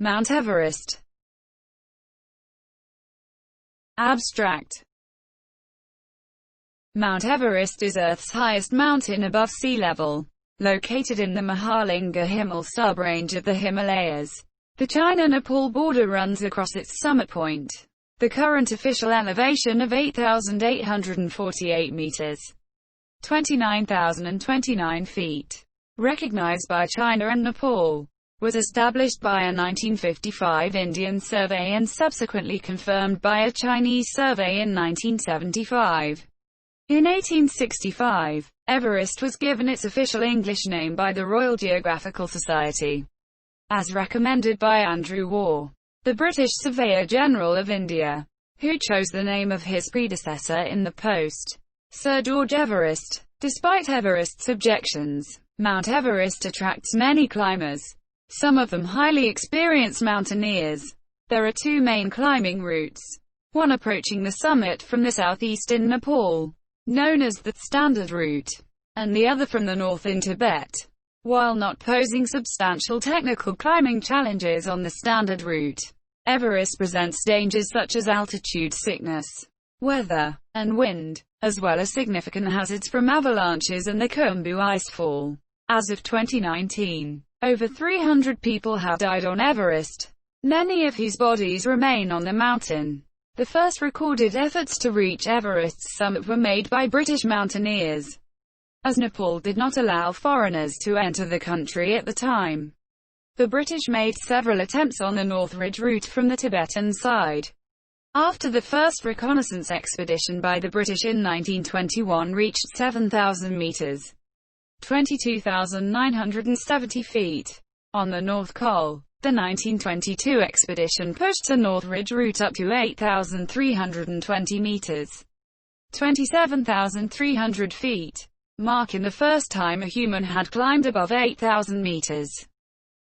Mount Everest. Abstract. Mount Everest is Earth's highest mountain above sea level, located in the Mahalinga Himal subrange of the Himalayas. The China-Nepal border runs across its summit point. The current official elevation of 8,848 meters, 29,029 feet, recognized by China and Nepal, was established by a 1955 Indian survey and subsequently confirmed by a Chinese survey in 1975. In 1865, Everest was given its official English name by the Royal Geographical Society, as recommended by Andrew Waugh, the British Surveyor General of India, who chose the name of his predecessor in the post, Sir George Everest. Despite Everest's objections, Mount Everest attracts many climbers, some of them highly experienced mountaineers. There are two main climbing routes, one approaching the summit from the southeast in Nepal, known as the Standard Route, and the other from the north in Tibet. While not posing substantial technical climbing challenges on the Standard Route, Everest presents dangers such as altitude sickness, weather, and wind, as well as significant hazards from avalanches and the Khumbu icefall. As of 2019, over 300 people have died on Everest, many of whose bodies remain on the mountain. The first recorded efforts to reach Everest's summit were made by British mountaineers, as Nepal did not allow foreigners to enter the country at the time. The British made several attempts on the North Ridge route from the Tibetan side. After the first reconnaissance expedition by the British in 1921 reached 7,000 meters, 22,970 feet, on the North Col, the 1922 expedition pushed the North Ridge route up to 8,320 meters, 27,300 feet, marking the first time a human had climbed above 8,000 meters,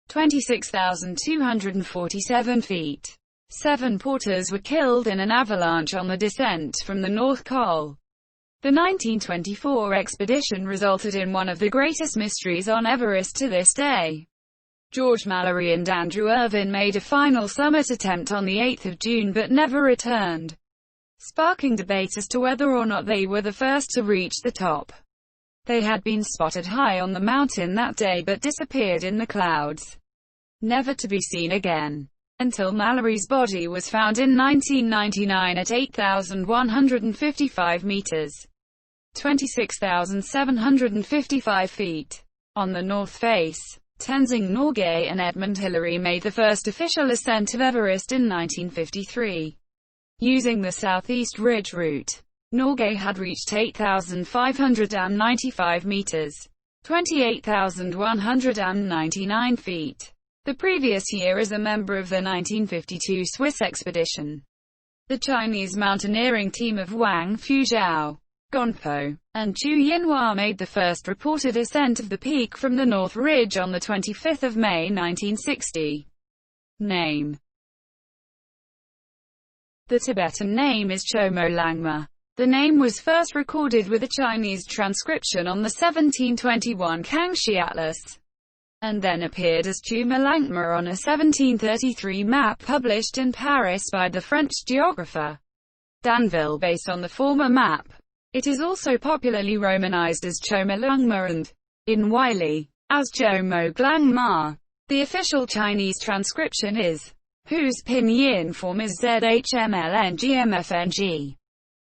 26,247 feet. 7 porters were killed in an avalanche on the descent from the North Col. The 1924 expedition resulted in one of the greatest mysteries on Everest to this day. George Mallory and Andrew Irvine made a final summit attempt on the 8th of June but never returned, sparking debate as to whether or not they were the first to reach the top. They had been spotted high on the mountain that day but disappeared in the clouds, never to be seen again, until Mallory's body was found in 1999 at 8,155 meters, 26,755 feet, on the north face. Tenzing Norgay and Edmund Hillary made the first official ascent of Everest in 1953, using the Southeast Ridge route. Norgay had reached 8,595 meters, 28,199 feet, the previous year as a member of the 1952 Swiss expedition. The Chinese mountaineering team of Wang Fuzhou, Gonpo, and Chu Yinhua made the first reported ascent of the peak from the North Ridge on 25 May 1960. Name. The Tibetan name is Chomo Langma. The name was first recorded with a Chinese transcription on the 1721 Kangxi Atlas, and then appeared as Chuma Langma on a 1733 map published in Paris by the French geographer Danville based on the former map. It is also popularly romanized as Choma Langma and, in Wylie, as Chomo Glangma. The official Chinese transcription is, whose pinyin form is ZHMLNGMFNG.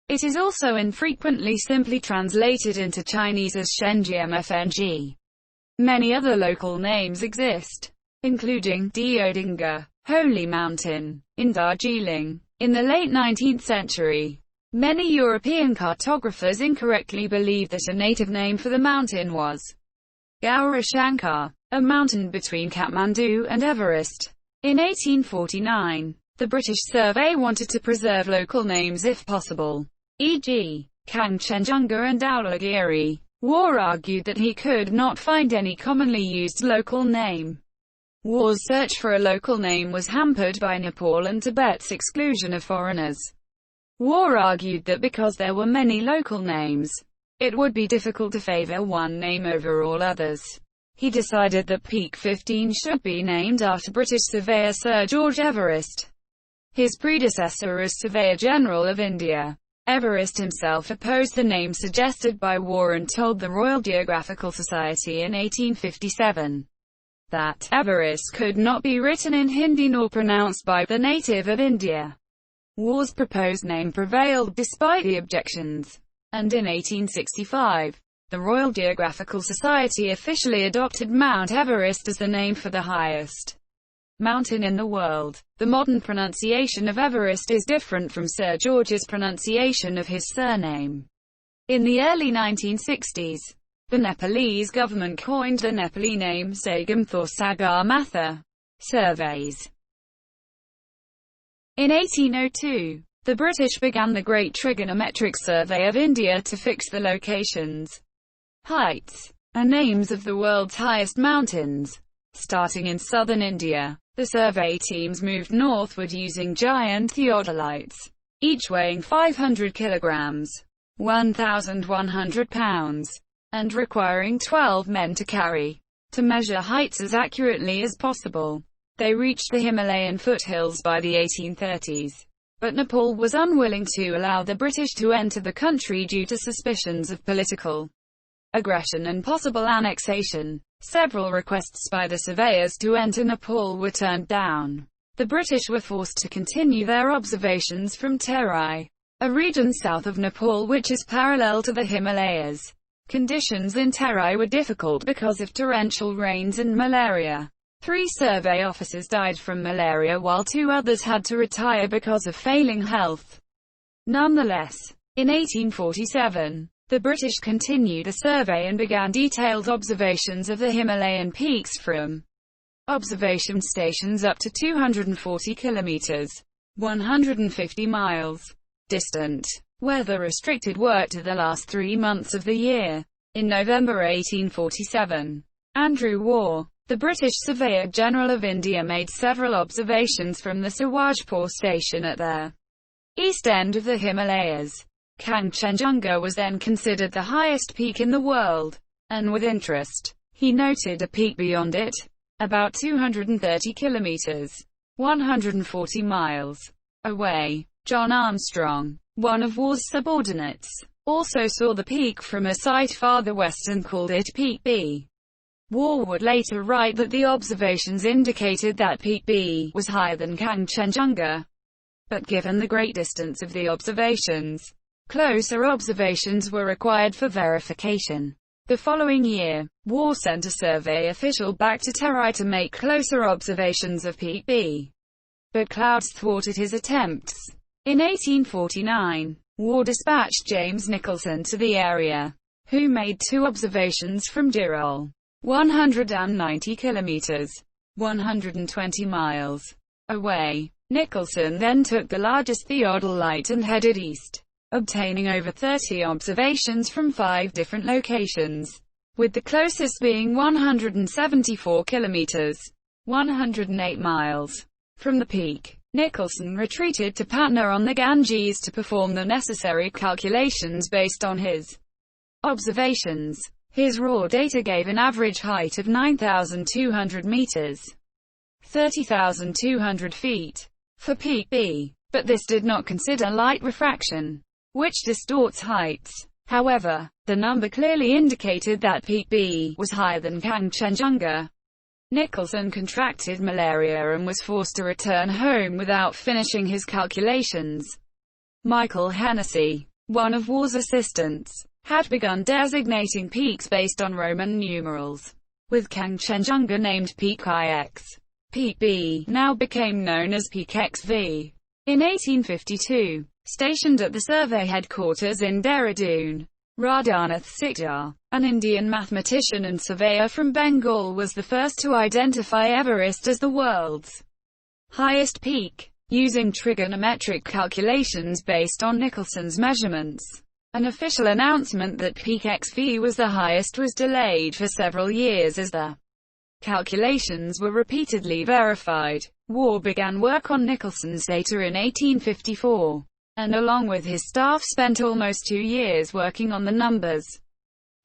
It is also infrequently simply translated into Chinese as ShenGMFNG. Many other local names exist, including Diodinga, Holy Mountain, in Darjeeling. In the late 19th century, many European cartographers incorrectly believed that a native name for the mountain was Gaurashankar, a mountain between Kathmandu and Everest. In 1849, the British Survey wanted to preserve local names if possible, e.g., Kangchenjunga and Dhaulagiri. Waugh argued that he could not find any commonly used local name. Waugh's search for a local name was hampered by Nepal and Tibet's exclusion of foreigners. Waugh argued that because there were many local names, it would be difficult to favor one name over all others. he decided that Peak 15 should be named after British surveyor Sir George Everest, his predecessor as Surveyor General of India. Everest himself opposed the name suggested by Waugh and told the Royal Geographical Society in 1857 that Everest could not be written in Hindi nor pronounced by the native of India. Waugh's proposed name prevailed despite the objections, and in 1865, the Royal Geographical Society officially adopted Mount Everest as the name for the highest mountain in the world. The modern pronunciation of Everest is different from Sir George's pronunciation of his surname. In the early 1960s, the Nepalese government coined the Nepali name Sagamthor Sagar Matha surveys. In 1802, the British began the Great Trigonometric Survey of India to fix the locations, heights, and names of the world's highest mountains. Starting in southern India, the survey teams moved northward using giant theodolites, each weighing 500 kilograms, 1,100 pounds, and requiring 12 men to carry, to measure heights as accurately as possible. They reached the Himalayan foothills by the 1830s, but Nepal was unwilling to allow the British to enter the country due to suspicions of political aggression and possible annexation. Several requests by the surveyors to enter Nepal were turned down. The British were forced to continue their observations from Terai, a region south of Nepal which is parallel to the Himalayas. Conditions in Terai were difficult because of torrential rains and malaria. 3 survey officers died from malaria while 2 others had to retire because of failing health. Nonetheless, in 1847, the British continued a survey and began detailed observations of the Himalayan peaks from observation stations up to 240 kilometers, 150 miles, distant. Weather restricted work to the last 3 months of the year. In November 1847, Andrew Waugh, the British Surveyor General of India, made several observations from the Sawajpur station at the east end of the Himalayas. Kangchenjunga was then considered the highest peak in the world, and with interest, he noted a peak beyond it, about 230 kilometers, 140 miles away. John Armstrong, one of Waugh's subordinates, also saw the peak from a site farther west and called it Peak B. Waugh would later write that the observations indicated that Peak B was higher than Kangchenjunga, but given the great distance of the observations, closer observations were required for verification. The following year, Waugh sent a survey official back to Terai to make closer observations of Peak B, but clouds thwarted his attempts. In 1849, Waugh dispatched James Nicholson to the area, who made 2 observations from Dirol, 190 kilometers, 120 miles away. Nicholson then took the largest theodolite and headed east, obtaining over 30 observations from 5 different locations, with the closest being 174 kilometers, 108 miles from the peak. Nicholson retreated to Patna on the Ganges to perform the necessary calculations based on his observations. His raw data gave an average height of 9,200 meters, 30,200 feet, for Peak B, but this did not consider light refraction, which distorts heights. However, the number clearly indicated that Peak B was higher than Kangchenjunga. Nicholson contracted malaria and was forced to return home without finishing his calculations. Michael Hennessy, one of Waugh's assistants, had begun designating peaks based on Roman numerals, with Kangchenjunga named Peak IX. Peak B now became known as Peak XV. In 1852, stationed at the survey headquarters in Dehradun, Radhanath Sikdar, an Indian mathematician and surveyor from Bengal, was the first to identify Everest as the world's highest peak, using trigonometric calculations based on Nicholson's measurements. An official announcement that Peak XV was the highest was delayed for several years as the calculations were repeatedly verified. Waugh began work on Nicholson's data in 1854. And along with his staff spent almost 2 years working on the numbers.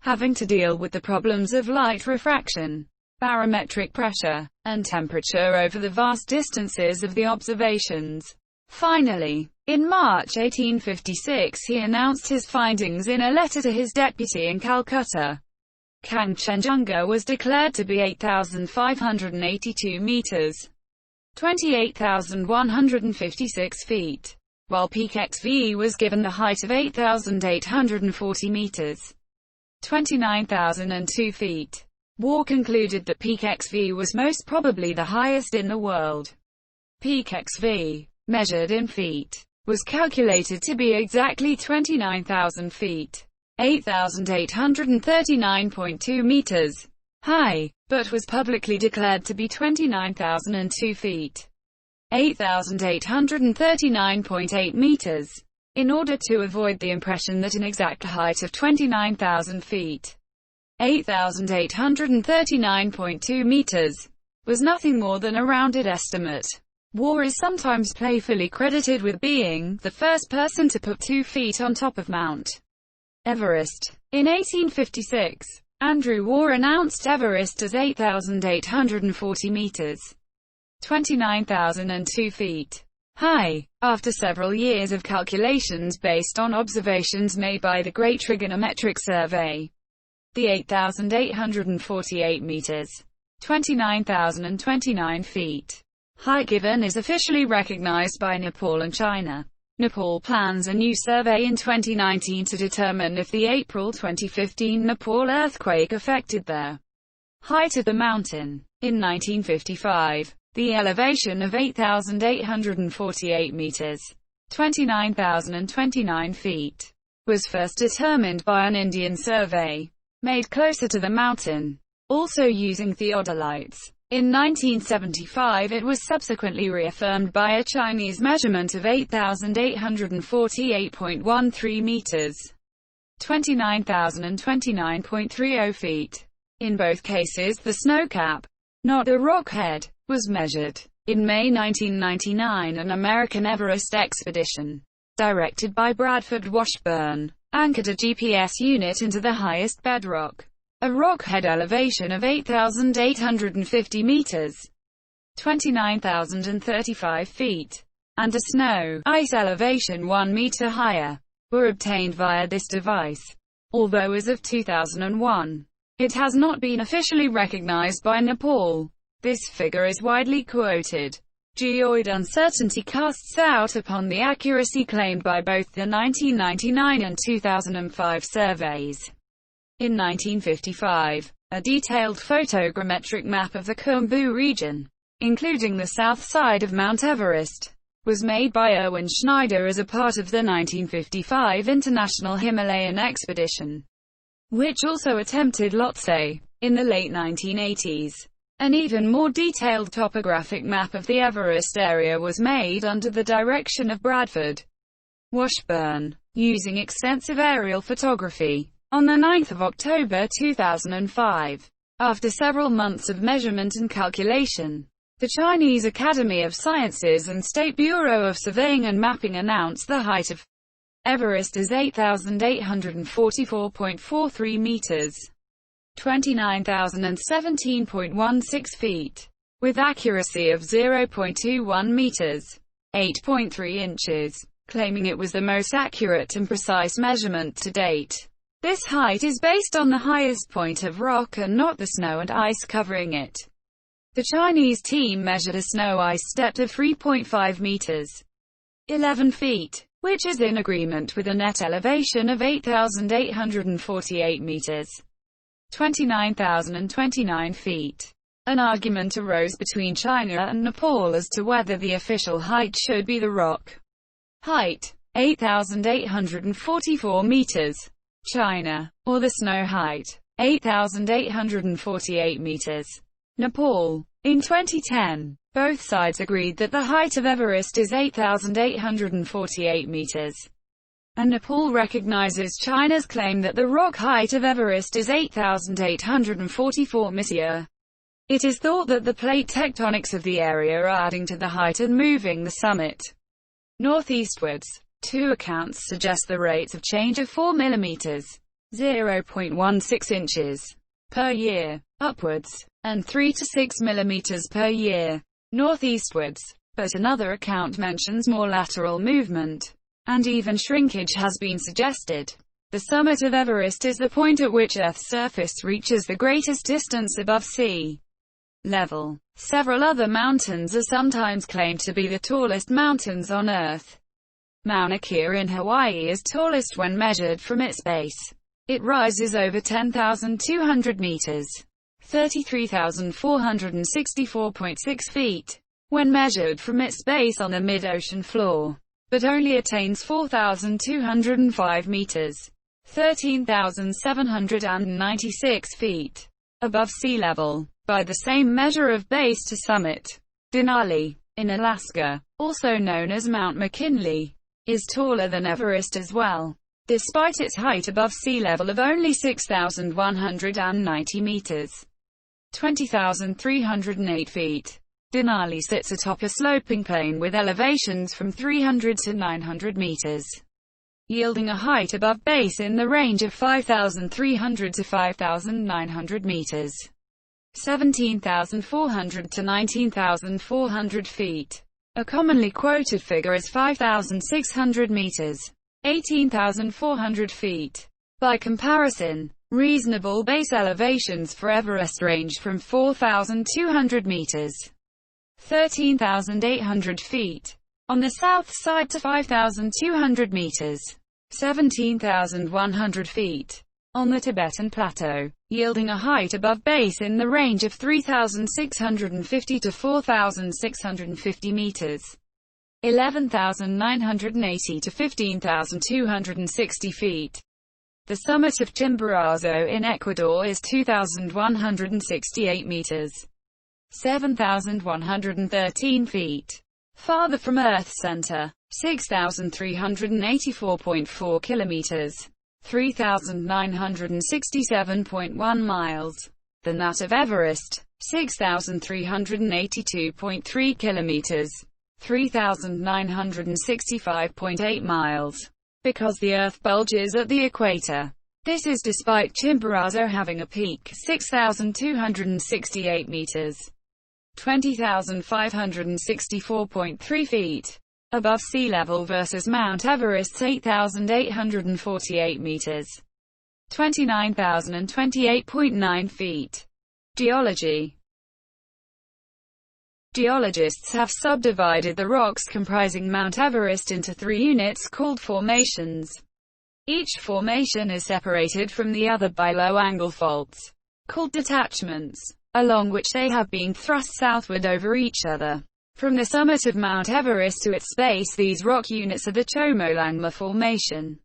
having to deal with the problems of light refraction, barometric pressure, and temperature over the vast distances of the observations. Finally, in March 1856 he announced his findings in a letter to his deputy in Calcutta. Kangchenjunga was declared to be 8,582 meters, 28,156 feet, while Peak XV was given the height of 8,840 meters, 29,002 feet. Waugh concluded that Peak XV was most probably the highest in the world. Peak XV, measured in feet, was calculated to be exactly 29,000 feet, 8,839.2 meters, high, but was publicly declared to be 29,002 feet, 8,839.8 meters, in order to avoid the impression that an exact height of 29,000 feet, 8,839.2 meters, was nothing more than a rounded estimate. Waugh is sometimes playfully credited with being the first person to put 2 feet on top of Mount Everest. In 1856, Andrew Waugh announced Everest as 8,840 meters, 29,002 feet, high, after several years of calculations based on observations made by the Great Trigonometric Survey. The 8,848 meters, 29,029 feet, height given is officially recognized by Nepal and China. Nepal plans a new survey in 2019 to determine if the April 2015 Nepal earthquake affected their height of the mountain. In 1955, the elevation of 8,848 meters, 29,029 feet, was first determined by an Indian survey, made closer to the mountain, also using theodolites. In 1975 it was subsequently reaffirmed by a Chinese measurement of 8,848.13 meters, 29,029.30 feet. In both cases the snow cap, not the rock head, was measured. In May 1999 an American Everest expedition, directed by Bradford Washburn, anchored a GPS unit into the highest bedrock, a rock head elevation of 8,850 meters, 29,035 feet, and a snow ice elevation 1 meter higher, were obtained via this device. Although as of 2001, it has not been officially recognized by Nepal, this figure is widely quoted. Geoid uncertainty casts doubt upon the accuracy claimed by both the 1999 and 2005 surveys. In 1955, a detailed photogrammetric map of the Khumbu region, including the south side of Mount Everest, was made by Erwin Schneider as a part of the 1955 International Himalayan Expedition, which also attempted Lhotse. In the late 1980s, an even more detailed topographic map of the Everest area was made under the direction of Bradford Washburn, using extensive aerial photography. On 9 October 2005, after several months of measurement and calculation, the Chinese Academy of Sciences and State Bureau of Surveying and Mapping announced the height of Everest as 8,844.43 meters, 29,017.16 feet, with accuracy of 0.21 meters, 8.3 inches, claiming it was the most accurate and precise measurement to date. This height is based on the highest point of rock and not the snow and ice covering it. The Chinese team measured a snow ice depth of 3.5 meters, 11 feet, which is in agreement with a net elevation of 8,848 meters, 29,029 feet. An argument arose between China and Nepal as to whether the official height should be the rock height, 8,844 meters, China, or the snow height, 8,848 meters, Nepal. In 2010, both sides agreed that the height of Everest is 8,848 meters, and Nepal recognizes China's claim that the rock height of Everest is 8,844 meters. It is thought that the plate tectonics of the area are adding to the height and moving the summit northeastwards. Two accounts suggest the rates of change of 4 millimeters. 0.16 inches per year, upwards, and 3 to 6 millimeters per year, northeastwards. But another account mentions more lateral movement, and even shrinkage has been suggested. The summit of Everest is the point at which Earth's surface reaches the greatest distance above sea level. Several other mountains are sometimes claimed to be the tallest mountains on Earth. Mauna Kea in Hawaii is tallest when measured from its base. It rises over 10,200 meters, 33,464.6 feet, when measured from its base on the mid-ocean floor, but only attains 4,205 meters, 13,796 feet, above sea level, by the same measure of base to summit. Denali, in Alaska, also known as Mount McKinley, is taller than Everest as well. Despite its height above sea level of only 6,190 meters, 20,308 feet, Denali sits atop a sloping plain with elevations from 300 to 900 meters, yielding a height above base in the range of 5,300 to 5,900 meters, 17,400 to 19,400 feet. A commonly quoted figure is 5,600 meters, 18,400 feet. By comparison, reasonable base elevations for Everest range from 4,200 meters, 13,800 feet, on the south side to 5,200 meters, 17,100 feet, on the Tibetan Plateau, yielding a height above base in the range of 3,650 to 4,650 meters, 11,980 to 15,260 feet. The summit of Chimborazo in Ecuador is 2,168 meters, 7,113 feet. Farther from Earth's center, 6,384.4 kilometers, 3,967.1 miles, than that of Everest, 6,382.3 kilometers, 3,965.8 miles. Because the Earth bulges at the equator. This is despite Chimborazo having a peak 6,268 meters, 20,564.3 feet, above sea level versus Mount Everest's 8,848 meters, 29,028.9 feet. Geology. Geologists have subdivided the rocks comprising Mount Everest into 3 units called formations. Each formation is separated from the other by low-angle faults, called detachments, along which they have been thrust southward over each other. From the summit of Mount Everest to its base, these rock units are the Chomolungma Formation,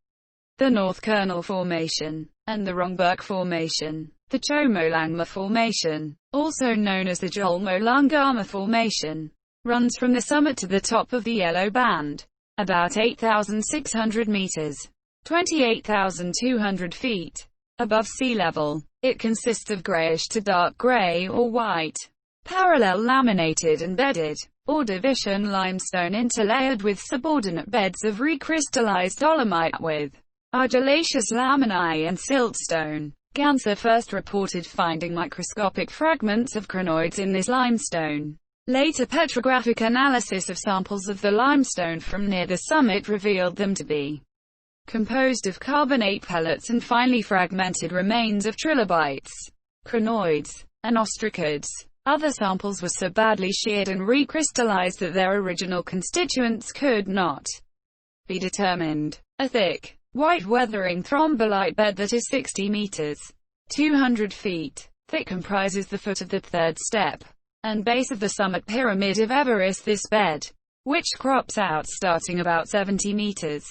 the North Kernel Formation, and the Rongbuk Formation. The Chomolungma Formation, also known as the Jolmolungama Formation, runs from the summit to the top of the Yellow Band, about 8,600 meters, 28,200 feet, above sea level. It consists of grayish to dark gray or white, parallel laminated and bedded, or division limestone interlayered with subordinate beds of recrystallized dolomite with argillaceous laminae and siltstone. Ganser first reported finding microscopic fragments of crinoids in this limestone. Later petrographic analysis of samples of the limestone from near the summit revealed them to be composed of carbonate pellets and finely fragmented remains of trilobites, crinoids, and ostracods. Other samples were so badly sheared and recrystallized that their original constituents could not be determined. A thick, white weathering thrombolite bed that is 60 meters, 200 feet, thick comprises the foot of the third step and base of the summit pyramid of Everest. This bed, which crops out starting about 70 meters,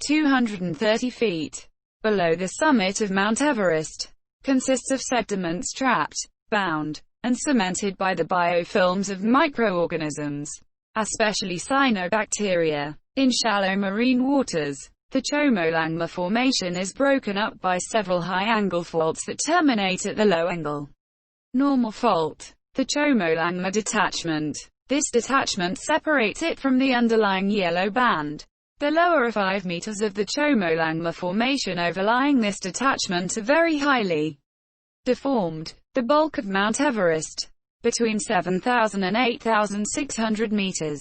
230 feet, below the summit of Mount Everest, consists of sediments trapped, bound, and cemented by the biofilms of microorganisms, especially cyanobacteria. In shallow marine waters, the Chomolungma Formation is broken up by several high-angle faults that terminate at the low-angle normal fault, the Chomolungma Detachment. This detachment separates it from the underlying yellow band. The lower 5 meters of the Chomolungma Formation overlying this detachment are very highly deformed. The bulk of Mount Everest, between 7,000 and 8,600 meters,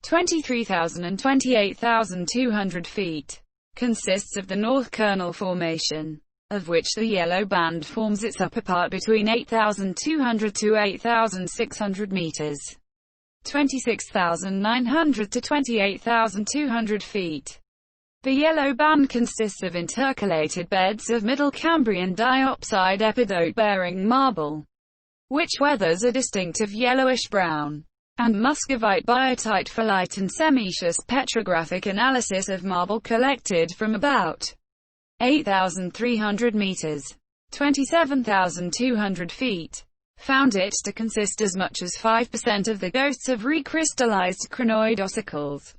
23,000 and 28,200 feet, consists of the North Kernel Formation, of which the yellow band forms its upper part between 8,200 to 8,600 meters, 26,900 to 28,200 feet. The yellow band consists of intercalated beds of Middle Cambrian diopside epidote-bearing marble, which weathers a distinctive yellowish-brown, and muscovite biotite phyllite and semiecious petrographic analysis of marble collected from about 8,300 meters, 27,200 feet, found it to consist as much as 5% of the ghosts of recrystallized crinoid ossicles.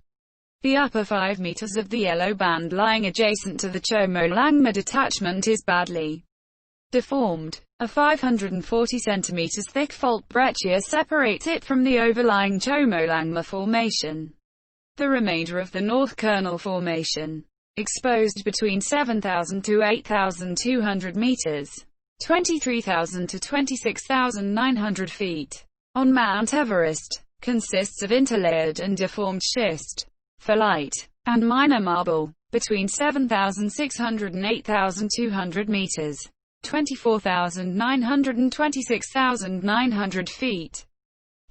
The upper 5 meters of the yellow band lying adjacent to the Chomolungma detachment is badly deformed. A 540 centimeters thick fault breccia separates it from the overlying Chomolungma Formation. The remainder of the North Kernel Formation, exposed between 7,000 to 8,200 meters, 23,000 to 26,900 feet, on Mount Everest, consists of interlayered and deformed schist, phyllite, and minor marble, between 7,600 and 8,200 meters, 24,900 and 26,900 feet.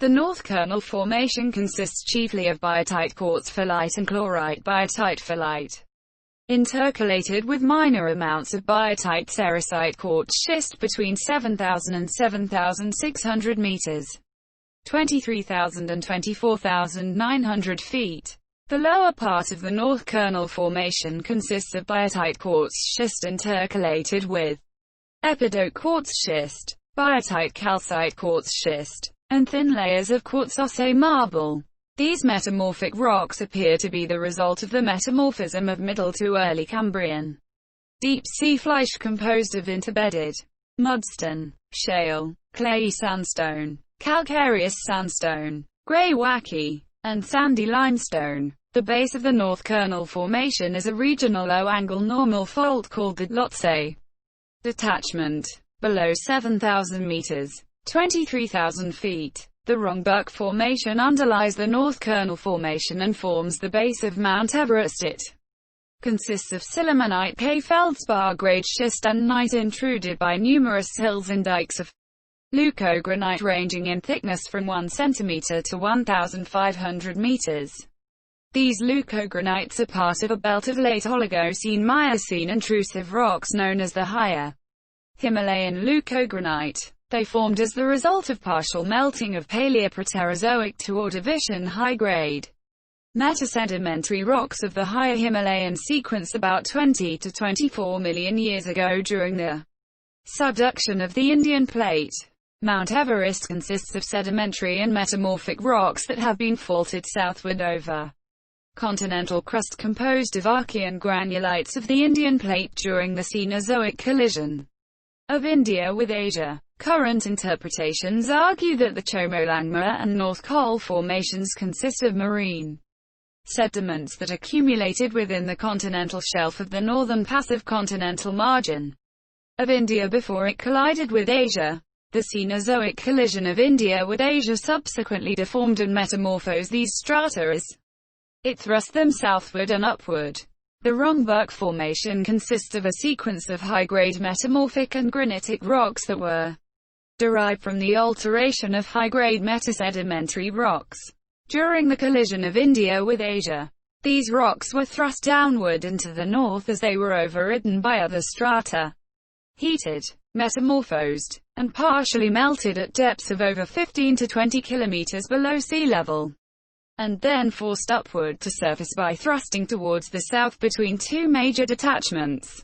The North Kernel Formation consists chiefly of biotite quartz phyllite and chlorite biotite phyllite, intercalated with minor amounts of biotite sericite quartz schist between 7,000 and 7,600 meters, 23,000 and 24,900 feet. The lower part of the North Kernel Formation consists of biotite quartz schist intercalated with epidote quartz schist, biotite calcite quartz schist, and thin layers of quartzosse marble. These metamorphic rocks appear to be the result of the metamorphism of Middle to Early Cambrian deep-sea flysch composed of interbedded mudstone, shale, clayey sandstone, calcareous sandstone, grey-wacky, and sandy limestone. The base of the North Kernel Formation is a regional low-angle normal fault called the Lhotse detachment. Below 7,000 meters, 23,000 feet, the Rongbuk Formation underlies the North Kernel Formation and forms the base of Mount Everest. It consists of sillimanite K-feldspar-grade schist and gneiss intruded by numerous hills and dikes of leucogranite ranging in thickness from 1 cm to 1,500 meters. These leucogranites are part of a belt of late Oligocene-Miocene intrusive rocks known as the Higher Himalayan leucogranite. They formed as the result of partial melting of Paleoproterozoic to Ordovician high-grade metasedimentary rocks of the Higher Himalayan sequence about 20 to 24 million years ago during the subduction of the Indian plate. Mount Everest consists of sedimentary and metamorphic rocks that have been faulted southward over continental crust composed of Archean granulites of the Indian plate during the Cenozoic collision of India with Asia. Current interpretations argue that the Chomolungma and North Col formations consist of marine sediments that accumulated within the continental shelf of the northern passive continental margin of India before it collided with Asia. The Cenozoic collision of India with Asia subsequently deformed and metamorphosed these strata as it thrust them southward and upward. The Rongbuk Formation consists of a sequence of high-grade metamorphic and granitic rocks that were derived from the alteration of high-grade metasedimentary rocks during the collision of India with Asia. These rocks were thrust downward into the north as they were overridden by other strata, heated, metamorphosed, and partially melted at depths of over 15 to 20 kilometers below sea level, and then forced upward to surface by thrusting towards the south between two major detachments.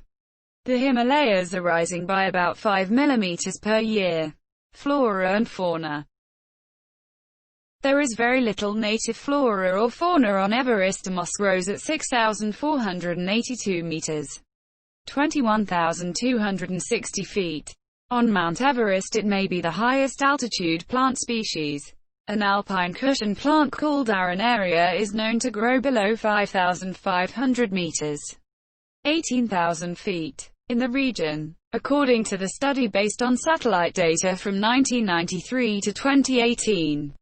The Himalayas are rising by about 5 millimeters per year. Flora and fauna. There is very little native flora or fauna on Everest. Moss grows at 6,482 meters, 21,260 feet. On Mount Everest it may be the highest altitude plant species. An alpine cushion plant called Arenaria is known to grow below 5,500 meters, 18,000 feet, in the region. According to the study based on satellite data from 1993 to 2018,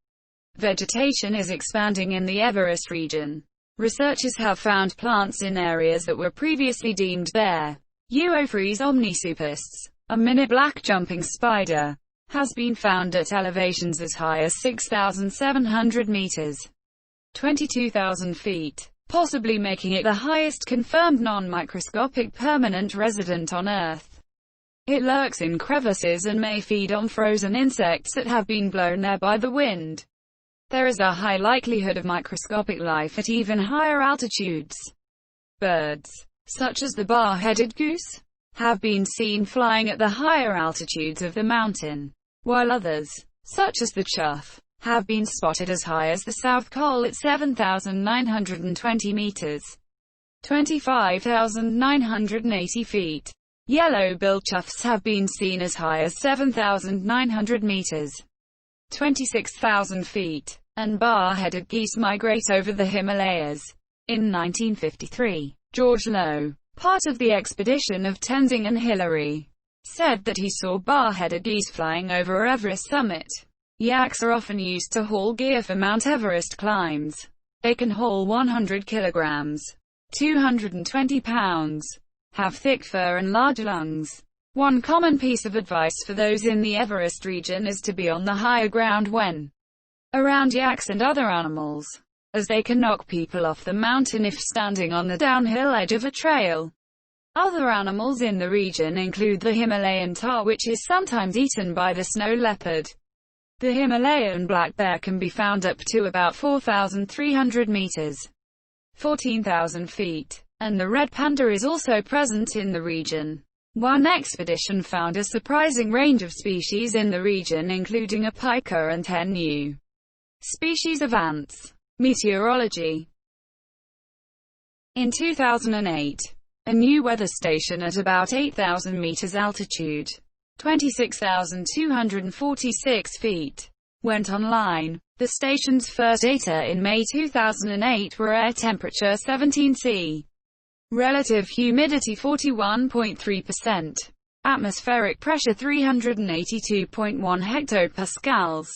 vegetation is expanding in the Everest region. Researchers have found plants in areas that were previously deemed bare. Uophrys omnisupus, a minute black jumping spider, has been found at elevations as high as 6,700 meters, 22,000 feet, possibly making it the highest confirmed non-microscopic permanent resident on Earth. It lurks in crevices and may feed on frozen insects that have been blown there by the wind. There is a high likelihood of microscopic life at even higher altitudes. Birds, such as the bar-headed goose, have been seen flying at the higher altitudes of the mountain, while others, such as the chough, have been spotted as high as the South Col at 7,920 meters, 25,980 feet. Yellow-billed choughs have been seen as high as 7,900 meters, 26,000 feet, and bar-headed geese migrate over the Himalayas. In 1953, George Lowe, part of the expedition of Tenzing and Hillary, said that he saw bar-headed geese flying over Everest summit. Yaks are often used to haul gear for Mount Everest climbs. They can haul 100 kilograms, 220 pounds, have thick fur and large lungs. One common piece of advice for those in the Everest region is to be on the higher ground when around yaks and other animals, as they can knock people off the mountain if standing on the downhill edge of a trail. Other animals in the region include the Himalayan tahr, which is sometimes eaten by the snow leopard. The Himalayan black bear can be found up to about 4,300 meters, 14,000 feet, and the red panda is also present in the region. One expedition found a surprising range of species in the region, including a pika and 10 new species of ants. Meteorology. In 2008, a new weather station at about 8,000 meters altitude, 26,246 feet, went online. The station's first data in May 2008 were air temperature 17 C, relative humidity 41.3%, atmospheric pressure 382.1 hectopascals,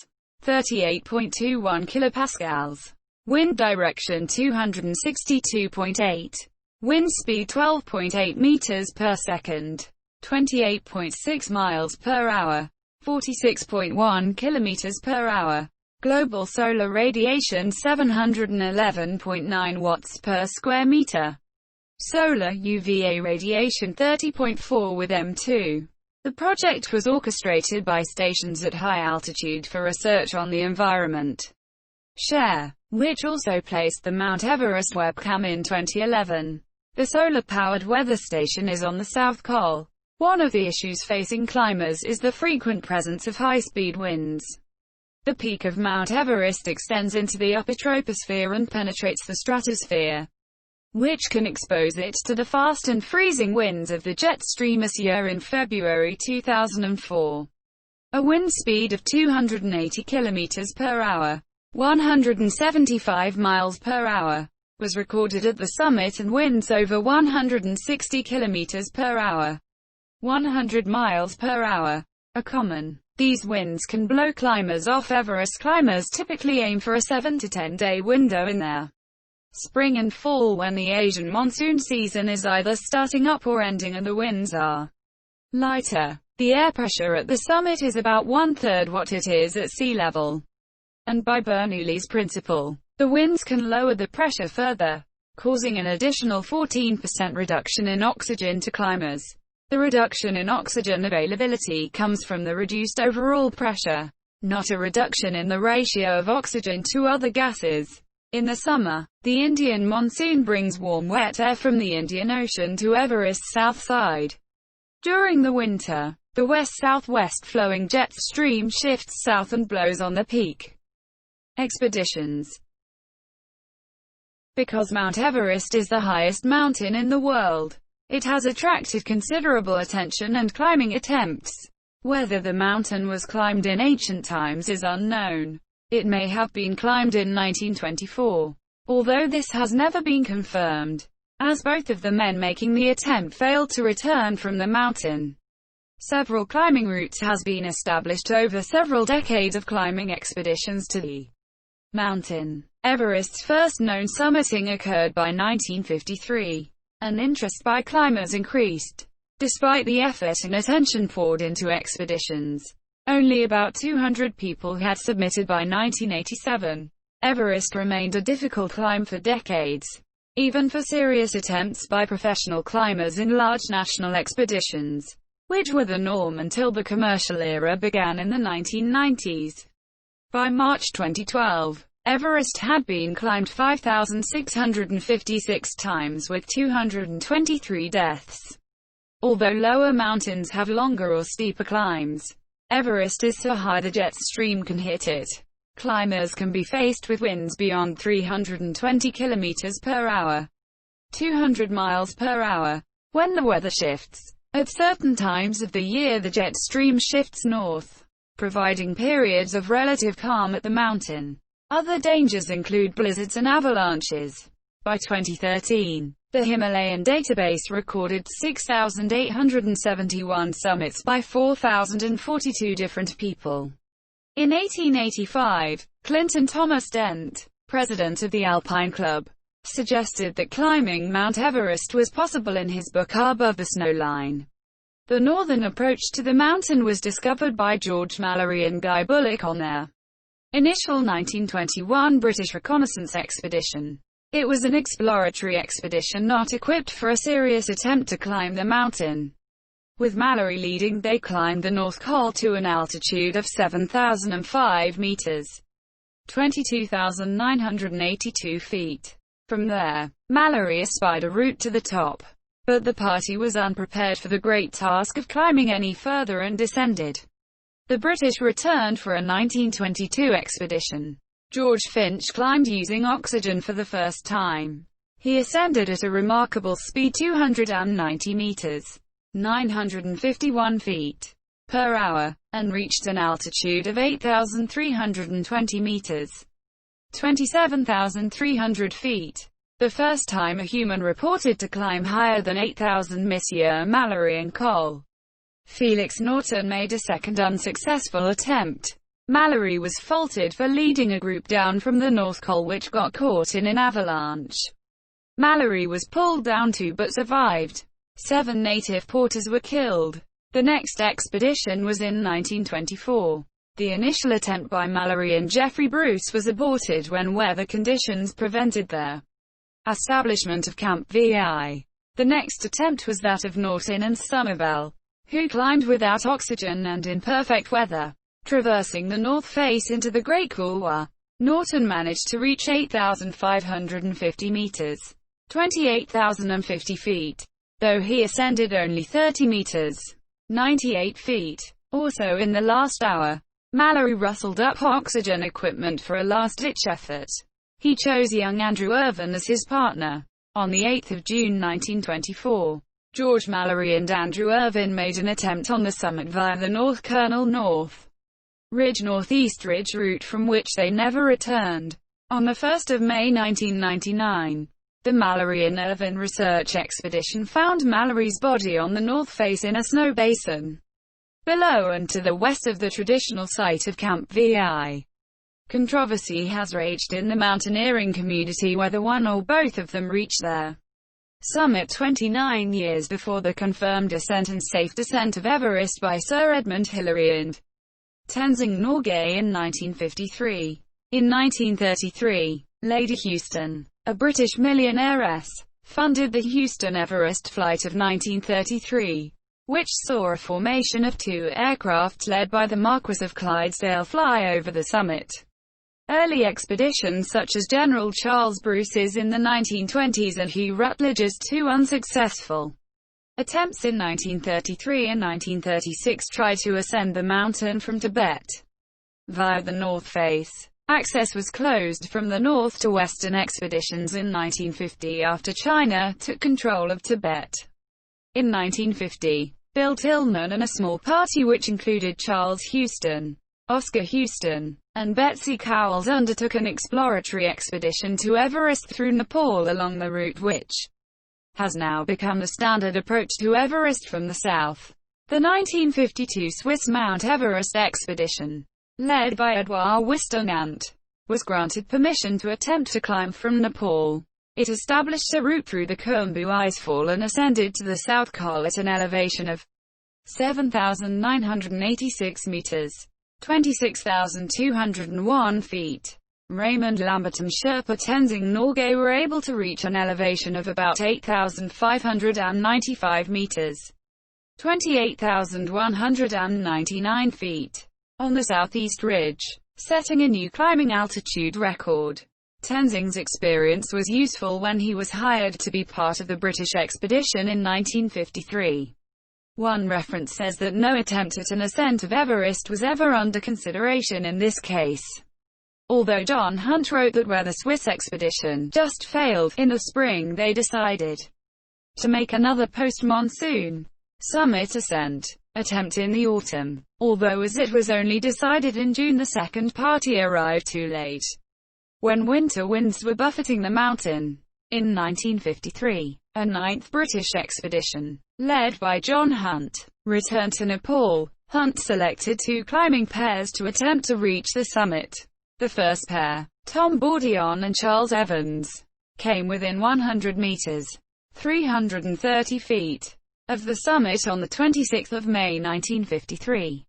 38.21 kilopascals, wind direction 262.8, wind speed 12.8 meters per second, 28.6 miles per hour, 46.1 kilometers per hour. Global solar radiation 711.9 watts per square meter. Solar UVA radiation 30.4 with M2. The project was orchestrated by stations at high altitude for research on the environment. Share, which also placed the Mount Everest webcam in 2011. The solar-powered weather station is on the South Col. One of the issues facing climbers is the frequent presence of high-speed winds. The peak of Mount Everest extends into the upper troposphere and penetrates the stratosphere, which can expose it to the fast and freezing winds of the jet stream. This year in February 2004, a wind speed of 280 km per hour, 175 miles per hour, was recorded at the summit, and winds over 160 km per hour, 100 miles per hour, are common. These winds can blow climbers off Everest. Climbers typically aim for a 7 to 10 day window in their spring and fall, when the Asian monsoon season is either starting up or ending and the winds are lighter. The air pressure at the summit is about 1/3 what it is at sea level. And by Bernoulli's principle, the winds can lower the pressure further, causing an additional 14% reduction in oxygen to climbers. The reduction in oxygen availability comes from the reduced overall pressure, not a reduction in the ratio of oxygen to other gases. In the summer, the Indian monsoon brings warm wet air from the Indian Ocean to Everest's south side. During the winter, the west-southwest flowing jet stream shifts south and blows on the peak. Expeditions. Because Mount Everest is the highest mountain in the world, it has attracted considerable attention and climbing attempts. Whether the mountain was climbed in ancient times is unknown. It may have been climbed in 1924, although this has never been confirmed, as both of the men making the attempt failed to return from the mountain. Several climbing routes has been established over several decades of climbing expeditions to the mountain. Everest's first known summiting occurred by 1953, and interest by climbers increased. Despite the effort and attention poured into expeditions, only about 200 people had submitted by 1987. Everest remained a difficult climb for decades, even for serious attempts by professional climbers in large national expeditions, which were the norm until the commercial era began in the 1990s. By March 2012, Everest had been climbed 5,656 times with 223 deaths. Although lower mountains have longer or steeper climbs, Everest is so high the jet stream can hit it. Climbers can be faced with winds beyond 320 km per hour, 200 miles per hour, when the weather shifts. At certain times of the year the jet stream shifts north, providing periods of relative calm at the mountain. Other dangers include blizzards and avalanches. By 2013, the Himalayan database recorded 6,871 summits by 4,042 different people. In 1885, Clinton Thomas Dent, president of the Alpine Club, suggested that climbing Mount Everest was possible in his book Above the Snow Line. The northern approach to the mountain was discovered by George Mallory and Guy Bullock on their initial 1921 British reconnaissance expedition. It was an exploratory expedition not equipped for a serious attempt to climb the mountain. With Mallory leading, they climbed the North Col to an altitude of 7,005 meters, 22,982 feet. From there, Mallory espied a route to the top, but the party was unprepared for the great task of climbing any further and descended. The British returned for a 1922 expedition. George Finch climbed using oxygen for the first time. He ascended at a remarkable speed 290 meters, 951 feet per hour, and reached an altitude of 8,320 meters, 27,300 feet. The first time a human reported to climb higher than 8,000. Monsieur Mallory and Col. Felix Norton made a second unsuccessful attempt. Mallory was faulted for leading a group down from the North Col which got caught in an avalanche. Mallory was pulled down too but survived. 7 native porters were killed. The next expedition was in 1924. The initial attempt by Mallory and Jeffrey Bruce was aborted when weather conditions prevented their establishment of Camp VI. The next attempt was that of Norton and Somerville, who climbed without oxygen and in perfect weather, traversing the north face into the Great Couloir. Norton managed to reach 8,550 meters, 28,050 feet, though he ascended only 30 meters, 98 feet. Also in the last hour, Mallory rustled up oxygen equipment for a last-ditch effort. He chose young Andrew Irvine as his partner. On the 8th of June 1924, George Mallory and Andrew Irvine made an attempt on the summit via the North Colonel North Ridge Northeast Ridge route from which they never returned. On the 1st of May 1999, the Mallory and Irvine research expedition found Mallory's body on the north face in a snow basin below and to the west of the traditional site of Camp VI. Controversy has raged in the mountaineering community whether one or both of them reached their summit 29 years before the confirmed ascent and safe descent of Everest by Sir Edmund Hillary and Tenzing Norgay in 1953. In 1933, Lady Houston, a British millionairess, funded the Houston-Everest flight of 1933, which saw a formation of 2 aircraft led by the Marquis of Clydesdale fly over the summit. Early expeditions such as General Charles Bruce's in the 1920s and Hugh Rutledge's 2 unsuccessful attempts in 1933 and 1936 tried to ascend the mountain from Tibet via the north face. Access was closed from the north to western expeditions in 1950 after China took control of Tibet. In 1950, Bill Tillman and a small party which included Charles Houston, Oscar Houston, and Betsy Cowles undertook an exploratory expedition to Everest through Nepal along the route which has now become the standard approach to Everest from the south. The 1952 Swiss Mount Everest expedition, led by Edouard Wistonant, was granted permission to attempt to climb from Nepal. It established a route through the Khumbu Icefall and ascended to the South Col at an elevation of 7,986 meters, 26,201 feet. Raymond Lambert and Sherpa Tenzing Norgay were able to reach an elevation of about 8,595 meters, 28,199 feet, on the southeast ridge, setting a new climbing altitude record. Tenzing's experience was useful when he was hired to be part of the British expedition in 1953. One reference says that no attempt at an ascent of Everest was ever under consideration in this case. Although John Hunt wrote that where the Swiss expedition just failed in the spring, they decided to make another post-monsoon summit ascent attempt in the autumn. Although as it was only decided in June, the second party arrived too late, when winter winds were buffeting the mountain. In 1953, a ninth British expedition, led by John Hunt, returned to Nepal. Hunt selected two climbing pairs to attempt to reach the summit. The first pair, Tom Bourdillon and Charles Evans, came within 100 meters, 330 feet, of the summit on the 26th of May 1953,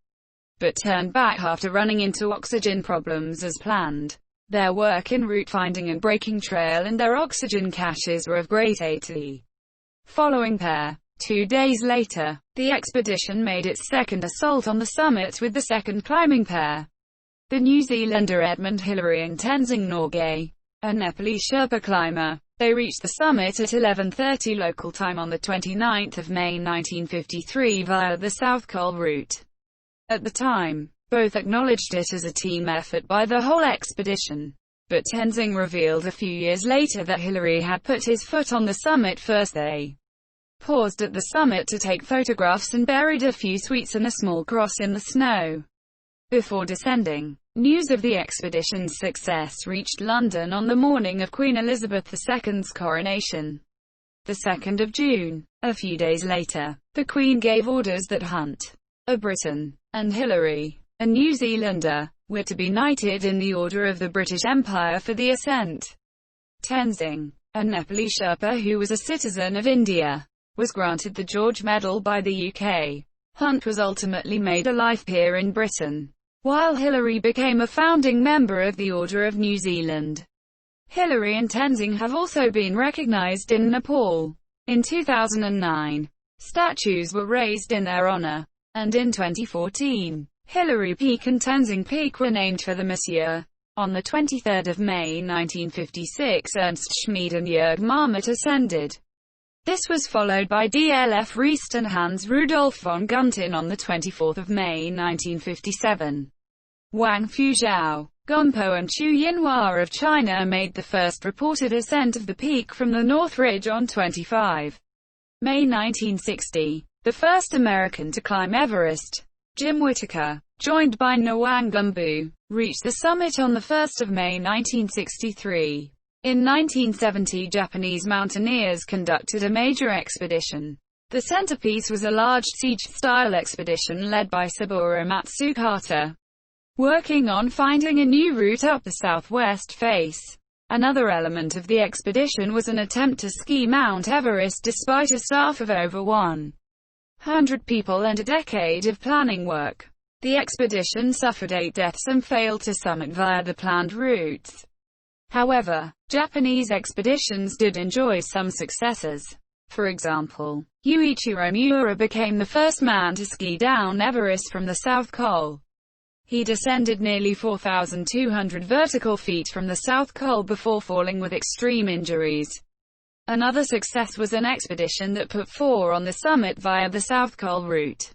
but turned back after running into oxygen problems as planned. Their work in route finding and breaking trail and their oxygen caches were of great aid to the following pair. 2 days later, the expedition made its second assault on the summit with the second climbing pair, the New Zealander Edmund Hillary and Tenzing Norgay, a Nepalese Sherpa climber. They reached the summit at 11:30 local time on the 29th of May 1953 via the South Col route. At the time, both acknowledged it as a team effort by the whole expedition, but Tenzing revealed a few years later that Hillary had put his foot on the summit first. They paused at the summit to take photographs and buried a few sweets and a small cross in the snow before descending. News of the expedition's success reached London on the morning of Queen Elizabeth II's coronation, the 2nd of June. A few days later, the Queen gave orders that Hunt, a Briton, and Hillary, a New Zealander, were to be knighted in the Order of the British Empire for the ascent. Tenzing, a Nepalese Sherpa who was a citizen of India, was granted the George Medal by the UK. Hunt was ultimately made a life peer in Britain, while Hillary became a founding member of the Order of New Zealand. Hillary and Tenzing have also been recognized in Nepal. In 2009, statues were raised in their honor, and in 2014, Hillary Peak and Tenzing Peak were named for the Monsieur. On the 23rd of May 1956, Ernst Schmid and Jörg Marmot ascended. This was followed by DLF Riest and Hans Rudolf von Guntin on the 24th of May 1957. Wang Fuzhou, Gonpo and Chu Yinhua of China made the first reported ascent of the peak from the North Ridge on 25 May 1960. The first American to climb Everest, Jim Whittaker, joined by Nwang Lumbu, reached the summit on 1 May 1963. In 1970, Japanese mountaineers conducted a major expedition. The centerpiece was a large siege-style expedition led by Saburo Matsukata, working on finding a new route up the southwest face. Another element of the expedition was an attempt to ski Mount Everest despite a staff of over 100 people and a decade of planning work. The expedition suffered 8 deaths and failed to summit via the planned routes. However, Japanese expeditions did enjoy some successes. For example, Yuichiro Miura became the first man to ski down Everest from the South Col. He descended nearly 4,200 vertical feet from the South Col before falling with extreme injuries. Another success was an expedition that put 4 on the summit via the South Col route.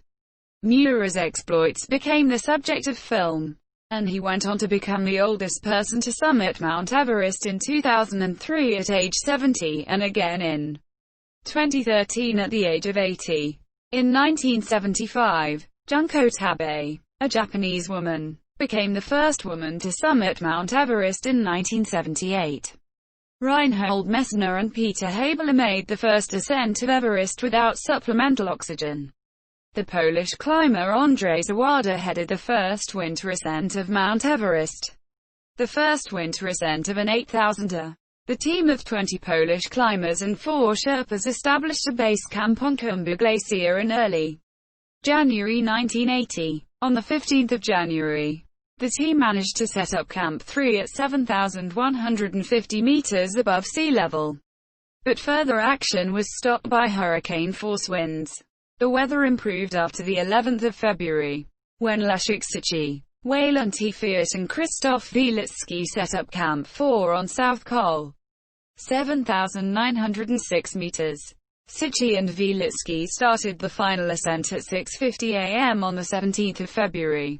Miura's exploits became the subject of film, and he went on to become the oldest person to summit Mount Everest in 2003 at age 70, and again in 2013 at the age of 80. In 1975, Junko Tabei, a Japanese woman, became the first woman to summit Mount Everest in 1978. Reinhold Messner and Peter Habeler made the first ascent of Everest without supplemental oxygen. The Polish climber Andrzej Zawada headed the first winter ascent of Mount Everest, the first winter ascent of an 8,000er. The team of 20 Polish climbers and 4 Sherpas established a base camp on Khumbu Glacier in early January 1980. On the 15th of January, the team managed to set up Camp 3 at 7,150 meters above sea level. But further action was stopped by hurricane-force winds. The weather improved after the 11th of February, when Leszek Sychy, Wayland Fiat and Krzysztof Wielicki set up Camp 4 on South Col, 7,906 meters. Sychy and Wielicki started the final ascent at 6:50 a.m. on the 17th of February.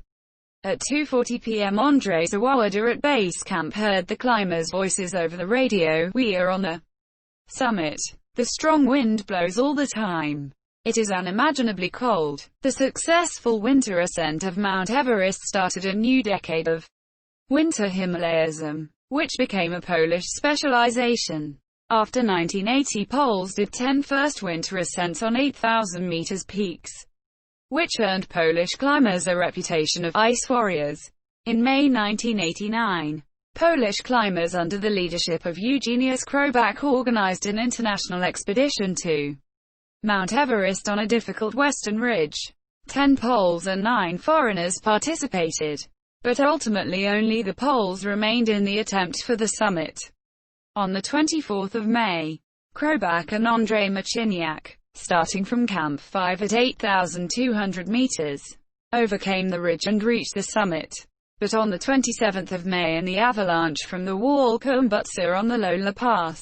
At 2:40 p.m. Andrzej Zawada at base camp heard the climbers' voices over the radio. "We are on the summit. The strong wind blows all the time. It is unimaginably cold." The successful winter ascent of Mount Everest started a new decade of winter Himalayism, which became a Polish specialization. After 1980, Poles did 10 first winter ascents on 8,000 meters peaks, which earned Polish climbers a reputation of ice warriors. In May 1989, Polish climbers under the leadership of Eugeniusz Krobak organized an international expedition to Mount Everest on a difficult western ridge. 10 Poles and 9 foreigners participated, but ultimately only the Poles remained in the attempt for the summit. On the 24th of May, Krobak and Andrzej Marciniak, starting from Camp 5 at 8,200 meters, overcame the ridge and reached the summit. But on the 27th of May, in the avalanche from the wall Kumbutsa on the Lola Pass,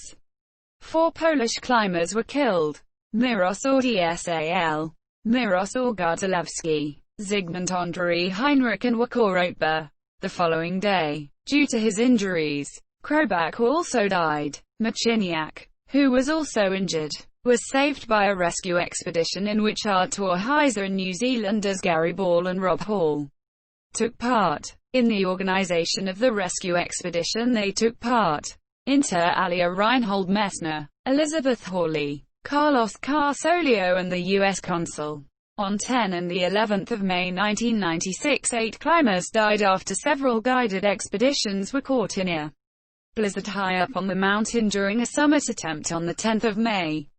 4 Polish climbers were killed: Mirosław Dsal, Mirosław Gardzalewski, Zygmunt Andrzej Heinrich and Wacław Rotba. The following day, due to his injuries, Krobak also died. Marciniak, who was also injured, was saved by a rescue expedition in which Artur Heiser and New Zealanders Gary Ball and Rob Hall took part. In the organization of the rescue expedition they took part inter alia Reinhold Messner, Elizabeth Hawley, Carlos Carsolio and the U.S. consul. On 10 and the 11th of May 1996, 8 climbers died after several guided expeditions were caught in a blizzard high up on the mountain during a summit attempt on the 10th of May.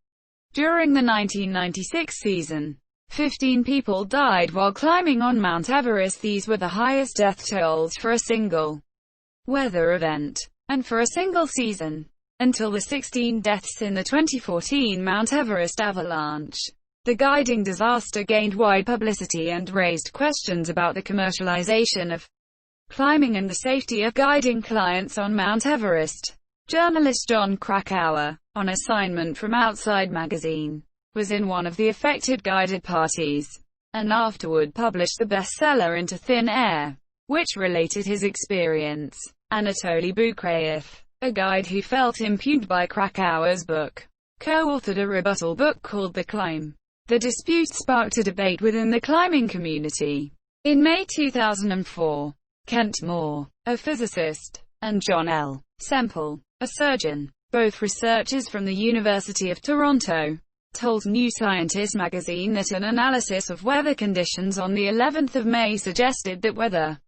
During the 1996 season, 15 people died while climbing on Mount Everest. These were the highest death tolls for a single weather event, and for a single season, until the 16 deaths in the 2014 Mount Everest avalanche. The guiding disaster gained wide publicity and raised questions about the commercialization of climbing and the safety of guiding clients on Mount Everest. Journalist John Krakauer, on assignment from Outside magazine, was in one of the affected guided parties, and afterward published the bestseller Into Thin Air, which related his experience. Anatoly Bukhayev, a guide who felt impugned by Krakauer's book, co-authored a rebuttal book called The Climb. The dispute sparked a debate within the climbing community. In May 2004, Kent Moore, a physicist, and John L. Semple, a surgeon, both researchers from the University of Toronto, told New Scientist magazine that an analysis of weather conditions on the 11th of May suggested that weather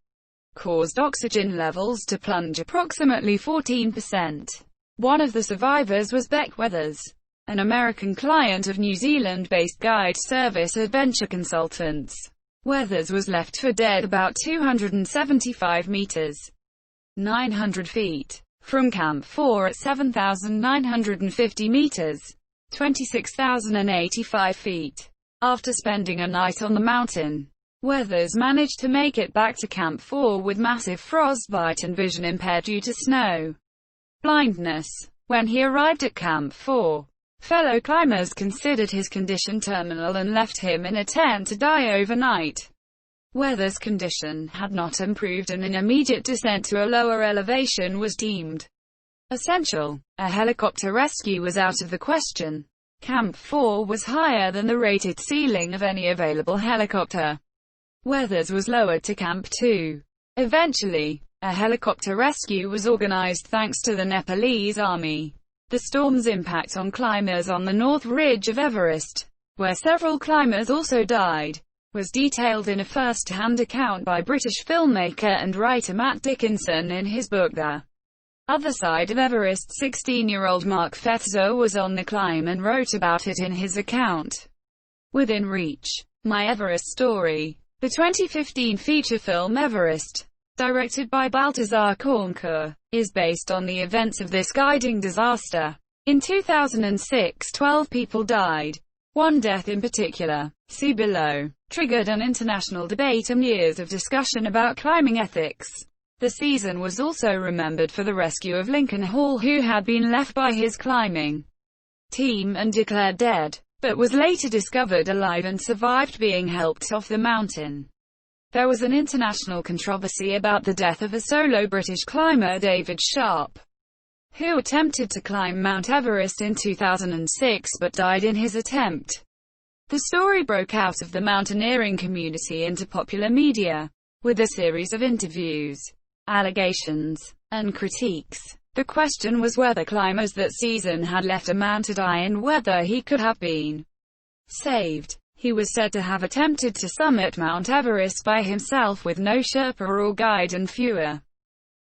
caused oxygen levels to plunge approximately 14%. One of the survivors was Beck Weathers, an American client of New Zealand-based guide service Adventure Consultants. Weathers was left for dead about 275 meters, 900 feet, from Camp 4 at 7,950 meters, 26,085 feet. After spending a night on the mountain, Weathers managed to make it back to Camp 4 with massive frostbite and vision impaired due to snow blindness. When he arrived at Camp 4, fellow climbers considered his condition terminal and left him in a tent to die overnight. Weathers' condition had not improved and an immediate descent to a lower elevation was deemed essential. A helicopter rescue was out of the question. Camp 4 was higher than the rated ceiling of any available helicopter. Weathers was lowered to Camp 2. Eventually, a helicopter rescue was organized thanks to the Nepalese army. The storm's impact on climbers on the north ridge of Everest, where several climbers also died, was detailed in a first-hand account by British filmmaker and writer Matt Dickinson in his book The Other Side of Everest. 16-year-old Mark Fetzer was on the climb and wrote about it in his account, Within Reach: My Everest Story. The 2015 feature film Everest, directed by Baltazar Kornkur, is based on the events of this guiding disaster. In 2006, 12 people died. One death in particular, see below, triggered an international debate and years of discussion about climbing ethics. The season was also remembered for the rescue of Lincoln Hall, who had been left by his climbing team and declared dead, but was later discovered alive and survived being helped off the mountain. There was an international controversy about the death of a solo British climber, David Sharp, who attempted to climb Mount Everest in 2006 but died in his attempt. The story broke out of the mountaineering community into popular media, with a series of interviews, allegations, and critiques. The question was whether climbers that season had left a man to die and whether he could have been saved. He was said to have attempted to summit Mount Everest by himself with no Sherpa or guide and fewer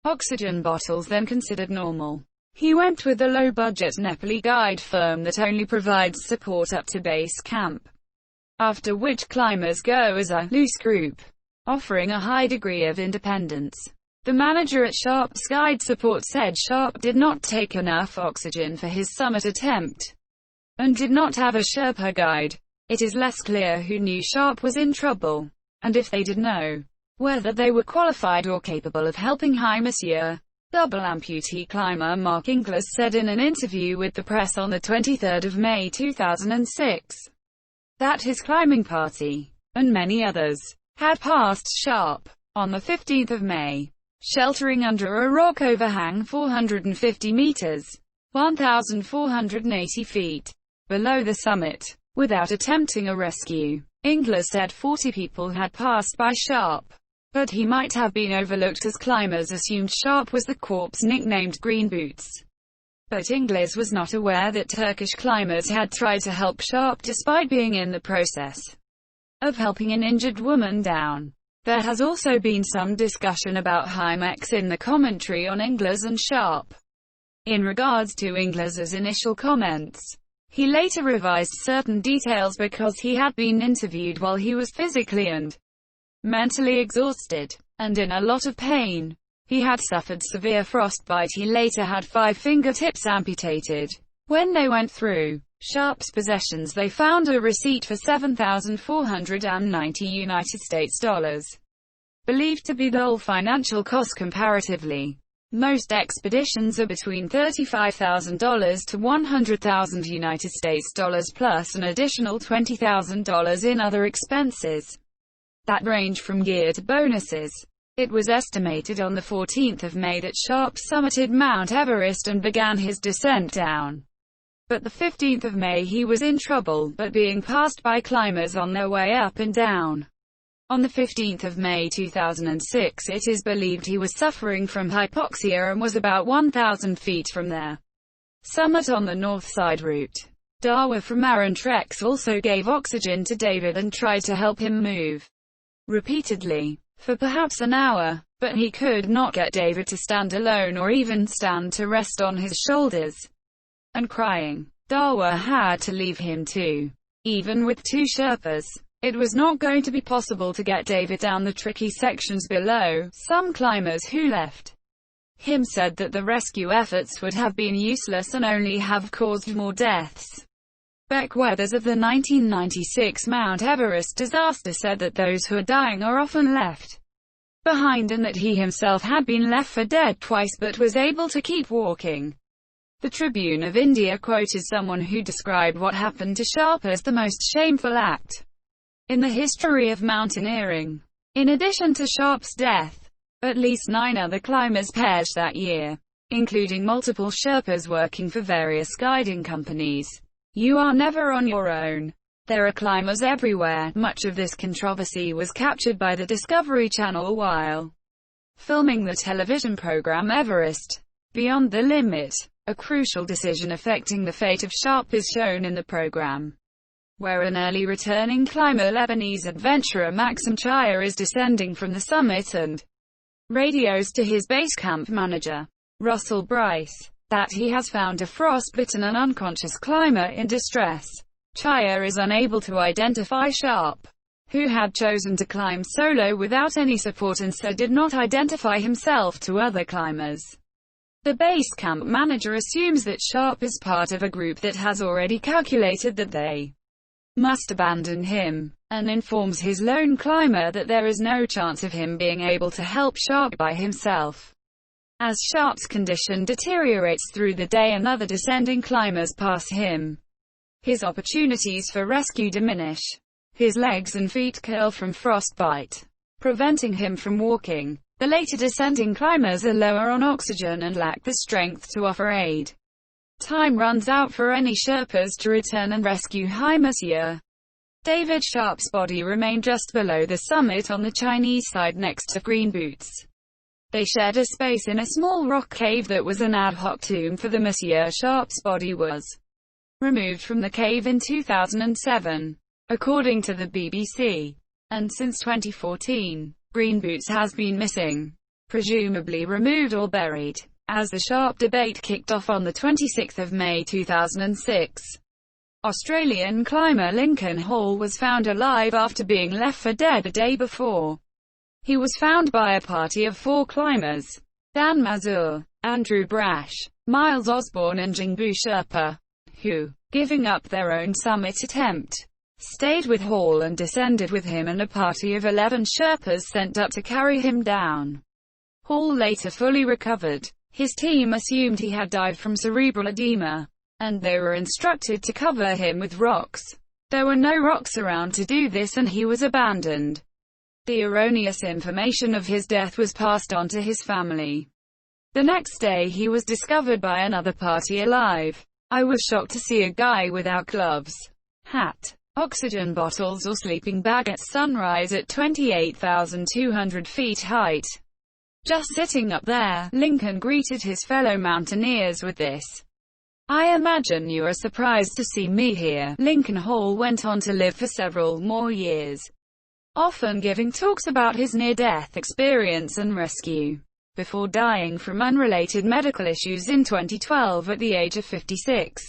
oxygen bottles than considered normal. He went with a low-budget Nepali guide firm that only provides support up to base camp, after which climbers go as a loose group, offering a high degree of independence. The manager at Sharp's guide support said Sharp did not take enough oxygen for his summit attempt, and did not have a Sherpa guide. It is less clear who knew Sharp was in trouble, and if they did know, whether they were qualified or capable of helping. Hi Monsieur. Double amputee climber Mark Inglis said in an interview with the press on the 23rd of May 2006, that his climbing party, and many others, had passed Sharp on the 15th of May. Sheltering under a rock overhang 450 meters, 1,480 feet, below the summit, without attempting a rescue. Inglis said 40 people had passed by Sharp, but he might have been overlooked as climbers assumed Sharp was the corpse nicknamed Green Boots. But Inglis was not aware that Turkish climbers had tried to help Sharp despite being in the process of helping an injured woman down. There has also been some discussion about Hymex in the commentary on Inglis and Sharp. In regards to Inglis's initial comments, he later revised certain details because he had been interviewed while he was physically and mentally exhausted, and in a lot of pain. He had suffered severe frostbite. He later had 5 fingertips amputated. When they went through Sharp's possessions, they found a receipt for $7,490 believed to be the whole financial cost comparatively. Most expeditions are between $35,000 to $100,000 plus an additional $20,000 in other expenses that range from gear to bonuses. It was estimated on the 14th of May that Sharp summited Mount Everest and began his descent down. But the 15th of May he was in trouble, but being passed by climbers on their way up and down. On the 15th of May 2006, it is believed he was suffering from hypoxia and was about 1,000 feet from their summit on the north side route. Dawa from Marin Treks also gave oxygen to David and tried to help him move repeatedly for perhaps an hour, but he could not get David to stand alone or even stand to rest on his shoulders. And crying, Dawa had to leave him too. Even with 2 Sherpas, it was not going to be possible to get David down the tricky sections below. Some climbers who left him said that the rescue efforts would have been useless and only have caused more deaths. Beck Weathers of the 1996 Mount Everest disaster said that those who are dying are often left behind and that he himself had been left for dead twice but was able to keep walking. The Tribune of India quoted someone who described what happened to Sharp as the most shameful act in the history of mountaineering. In addition to Sharp's death, at least 9 other climbers perished that year, including multiple Sherpas working for various guiding companies. You are never on your own. There are climbers everywhere. Much of this controversy was captured by the Discovery Channel while filming the television program Everest, Beyond the Limit. A crucial decision affecting the fate of Sharp is shown in the program, where an early returning climber, Lebanese adventurer Maxim Chaya, is descending from the summit and radios to his base camp manager, Russell Bryce, that he has found a frostbitten and unconscious climber in distress. Chaya is unable to identify Sharp, who had chosen to climb solo without any support and so did not identify himself to other climbers. The base camp manager assumes that Sharp is part of a group that has already calculated that they must abandon him, and informs his lone climber that there is no chance of him being able to help Sharp by himself. As Sharp's condition deteriorates through the day and other descending climbers pass him, his opportunities for rescue diminish. His legs and feet curl from frostbite, preventing him from walking. The later descending climbers are lower on oxygen and lack the strength to offer aid. Time runs out for any Sherpas to return and rescue High Monsieur. David Sharp's body remained just below the summit on the Chinese side next to Green Boots. They shared a space in a small rock cave that was an ad hoc tomb for the Monsieur. Sharp's body was removed from the cave in 2007, according to the BBC, and since 2014, Green Boots has been missing, presumably removed or buried, as the Sharp debate kicked off on the 26th of May 2006. Australian climber Lincoln Hall was found alive after being left for dead a day before. He was found by a party of 4 climbers: Dan Mazur, Andrew Brash, Miles Osborne and Jingbu Sherpa, who, giving up their own summit attempt, stayed with Hall and descended with him and a party of 11 Sherpas sent up to carry him down. Hall later fully recovered. His team assumed he had died from cerebral edema, and they were instructed to cover him with rocks. There were no rocks around to do this and he was abandoned. The erroneous information of his death was passed on to his family. The next day he was discovered by another party alive. I was shocked to see a guy without gloves, hat, oxygen bottles or sleeping bag at sunrise at 28,200 feet height. Just sitting up there, Lincoln greeted his fellow mountaineers with this: "I imagine you are surprised to see me here." Lincoln Hall went on to live for several more years, often giving talks about his near-death experience and rescue, before dying from unrelated medical issues in 2012 at the age of 56.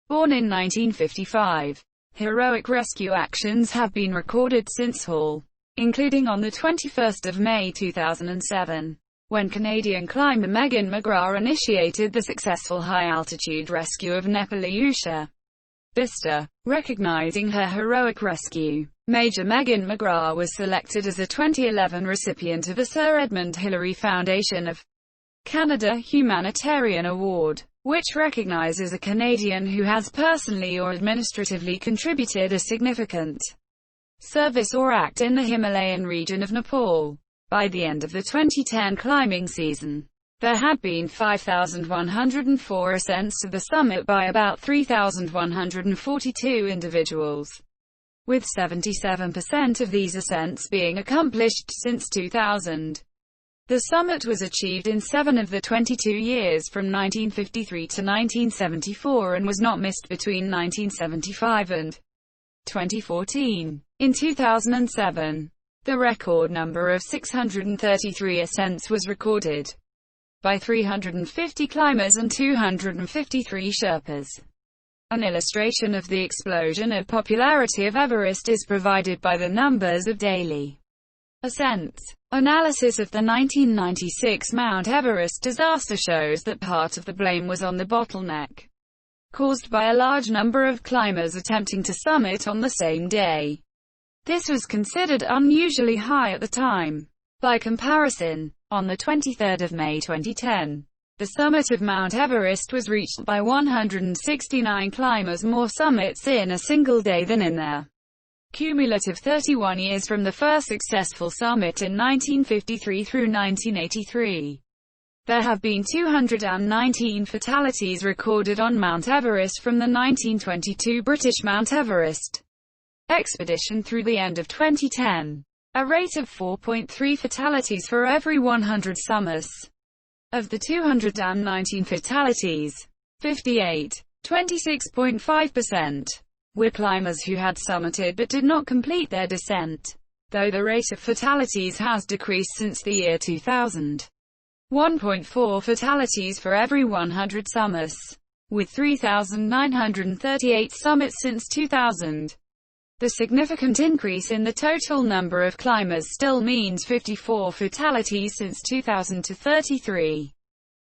Born in 1955, heroic rescue actions have been recorded since Hall, including on the 21st of May 2007, when Canadian climber Megan McGrath initiated the successful high-altitude rescue of Nepali Usha Vista. Recognizing her heroic rescue, Major Megan McGrath was selected as a 2011 recipient of the Sir Edmund Hillary Foundation of Canada Humanitarian Award, which recognizes a Canadian who has personally or administratively contributed a significant service or act in the Himalayan region of Nepal. By the end of the 2010 climbing season, there had been 5,104 ascents to the summit by about 3,142 individuals, with 77% of these ascents being accomplished since 2000. The summit was achieved in 7 of the 22 years from 1953 to 1974 and was not missed between 1975 and 2014. In 2007, the record number of 633 ascents was recorded by 350 climbers and 253 Sherpas. An illustration of the explosion of popularity of Everest is provided by the numbers of daily ascents. Analysis of the 1996 Mount Everest disaster shows that part of the blame was on the bottleneck caused by a large number of climbers attempting to summit on the same day. This was considered unusually high at the time. By comparison, on the 23rd of May 2010, the summit of Mount Everest was reached by 169 climbers, more summits in a single day than in their cumulative 31 years from the first successful summit in 1953 through 1983. There have been 219 fatalities recorded on Mount Everest from the 1922 British Mount Everest expedition through the end of 2010. a rate of 4.3 fatalities for every 100 summits. Of the 219 fatalities, 58, 26.5%, were climbers who had summited but did not complete their descent, though the rate of fatalities has decreased since the year 2000. 1.4 fatalities for every 100 summits, with 3,938 summits since 2000. The significant increase in the total number of climbers still means 54 fatalities since 2000 to 33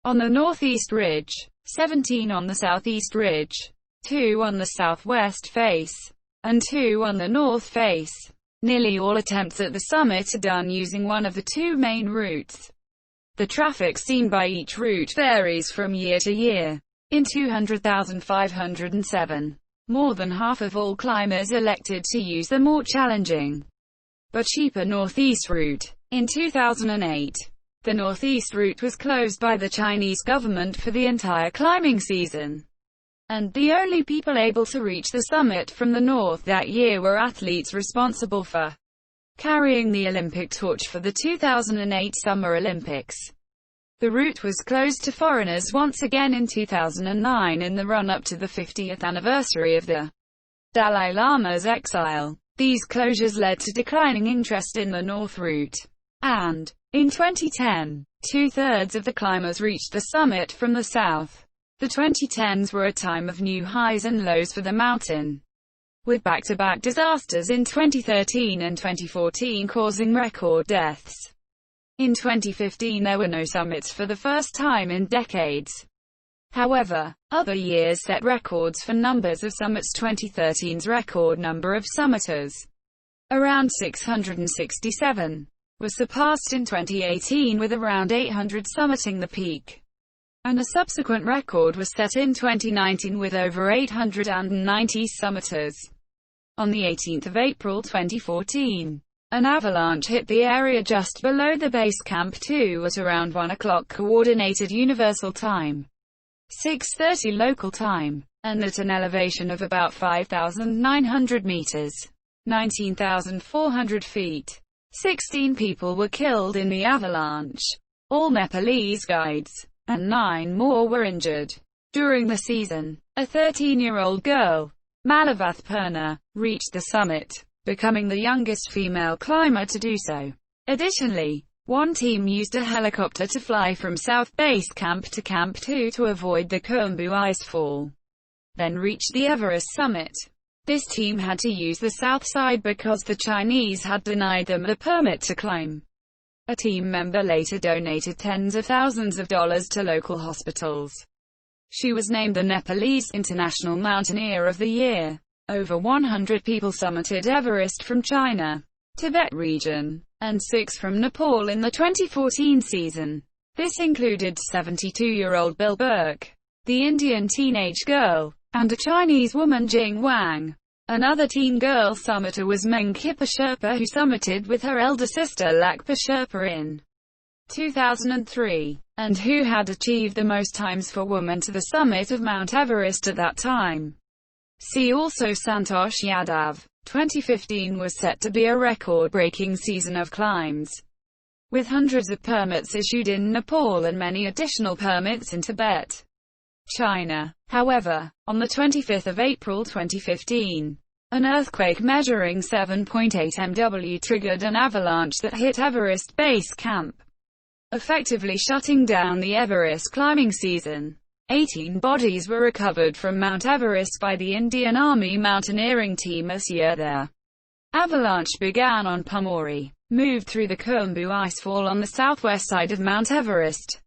on the northeast ridge, 17 on the southeast ridge, 2 on the southwest face, and 2 on the north face. Nearly all attempts at the summit are done using one of the two main routes. The traffic seen by each route varies from year to year. In 200,507, more than half of all climbers elected to use the more challenging but cheaper northeast route. In 2008, the northeast route was closed by the Chinese government for the entire climbing season, and the only people able to reach the summit from the north that year were athletes responsible for carrying the Olympic torch for the 2008 Summer Olympics. The route was closed to foreigners once again in 2009 in the run-up to the 50th anniversary of the Dalai Lama's exile. These closures led to declining interest in the north route, and in 2010, two-thirds of the climbers reached the summit from the south. The 2010s were a time of new highs and lows for the mountain, with back-to-back disasters in 2013 and 2014 causing record deaths. In 2015 there were no summits for the first time in decades. However, other years set records for numbers of summits. 2013's record number of summiters, around 667, was surpassed in 2018 with around 800 summiting the peak, and a subsequent record was set in 2019 with over 890 summiters. On the 18th of April 2014, an avalanche hit the area just below the base camp 2 at around 1 o'clock Coordinated Universal Time, 6:30 local time, and at an elevation of about 5,900 meters, 19,400 feet. 16 people were killed in the avalanche, all Nepalese guides, and 9 more were injured. During the season, a 13-year-old girl, Malavath Purna, reached the summit, becoming the youngest female climber to do so. Additionally, one team used a helicopter to fly from South Base Camp to Camp 2 to avoid the Khumbu icefall, then reached the Everest summit. This team had to use the south side because the Chinese had denied them the permit to climb. A team member later donated tens of thousands of dollars to local hospitals. She was named the Nepalese International Mountaineer of the Year. Over 100 people summited Everest from China, Tibet region, and 6 from Nepal in the 2014 season. This included 72-year-old Bill Burke, the Indian teenage girl, and a Chinese woman Jing Wang. Another teen girl summiter was Meng Kippa Sherpa, who summited with her elder sister Lakpa Sherpa in 2003, and who had achieved the most times for women to the summit of Mount Everest at that time. See also Santosh Yadav. 2015 was set to be a record-breaking season of climbs, with hundreds of permits issued in Nepal and many additional permits in Tibet, China. However, on the 25th of April 2015, an earthquake measuring 7.8 MW triggered an avalanche that hit Everest Base Camp, effectively shutting down the Everest climbing season. 18 bodies were recovered from Mount Everest by the Indian Army mountaineering team this year. The avalanche began on Pumori, moved through the Khumbu icefall on the southwest side of Mount Everest,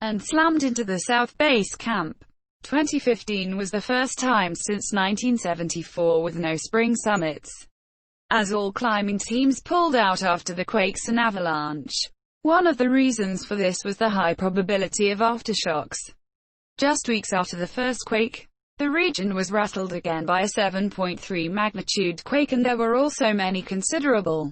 and slammed into the South Base Camp. 2015 was the first time since 1974 with no spring summits, as all climbing teams pulled out after the quakes and avalanche. One of the reasons for this was the high probability of aftershocks. Just weeks after the first quake, the region was rattled again by a 7.3 magnitude quake, and there were also many considerable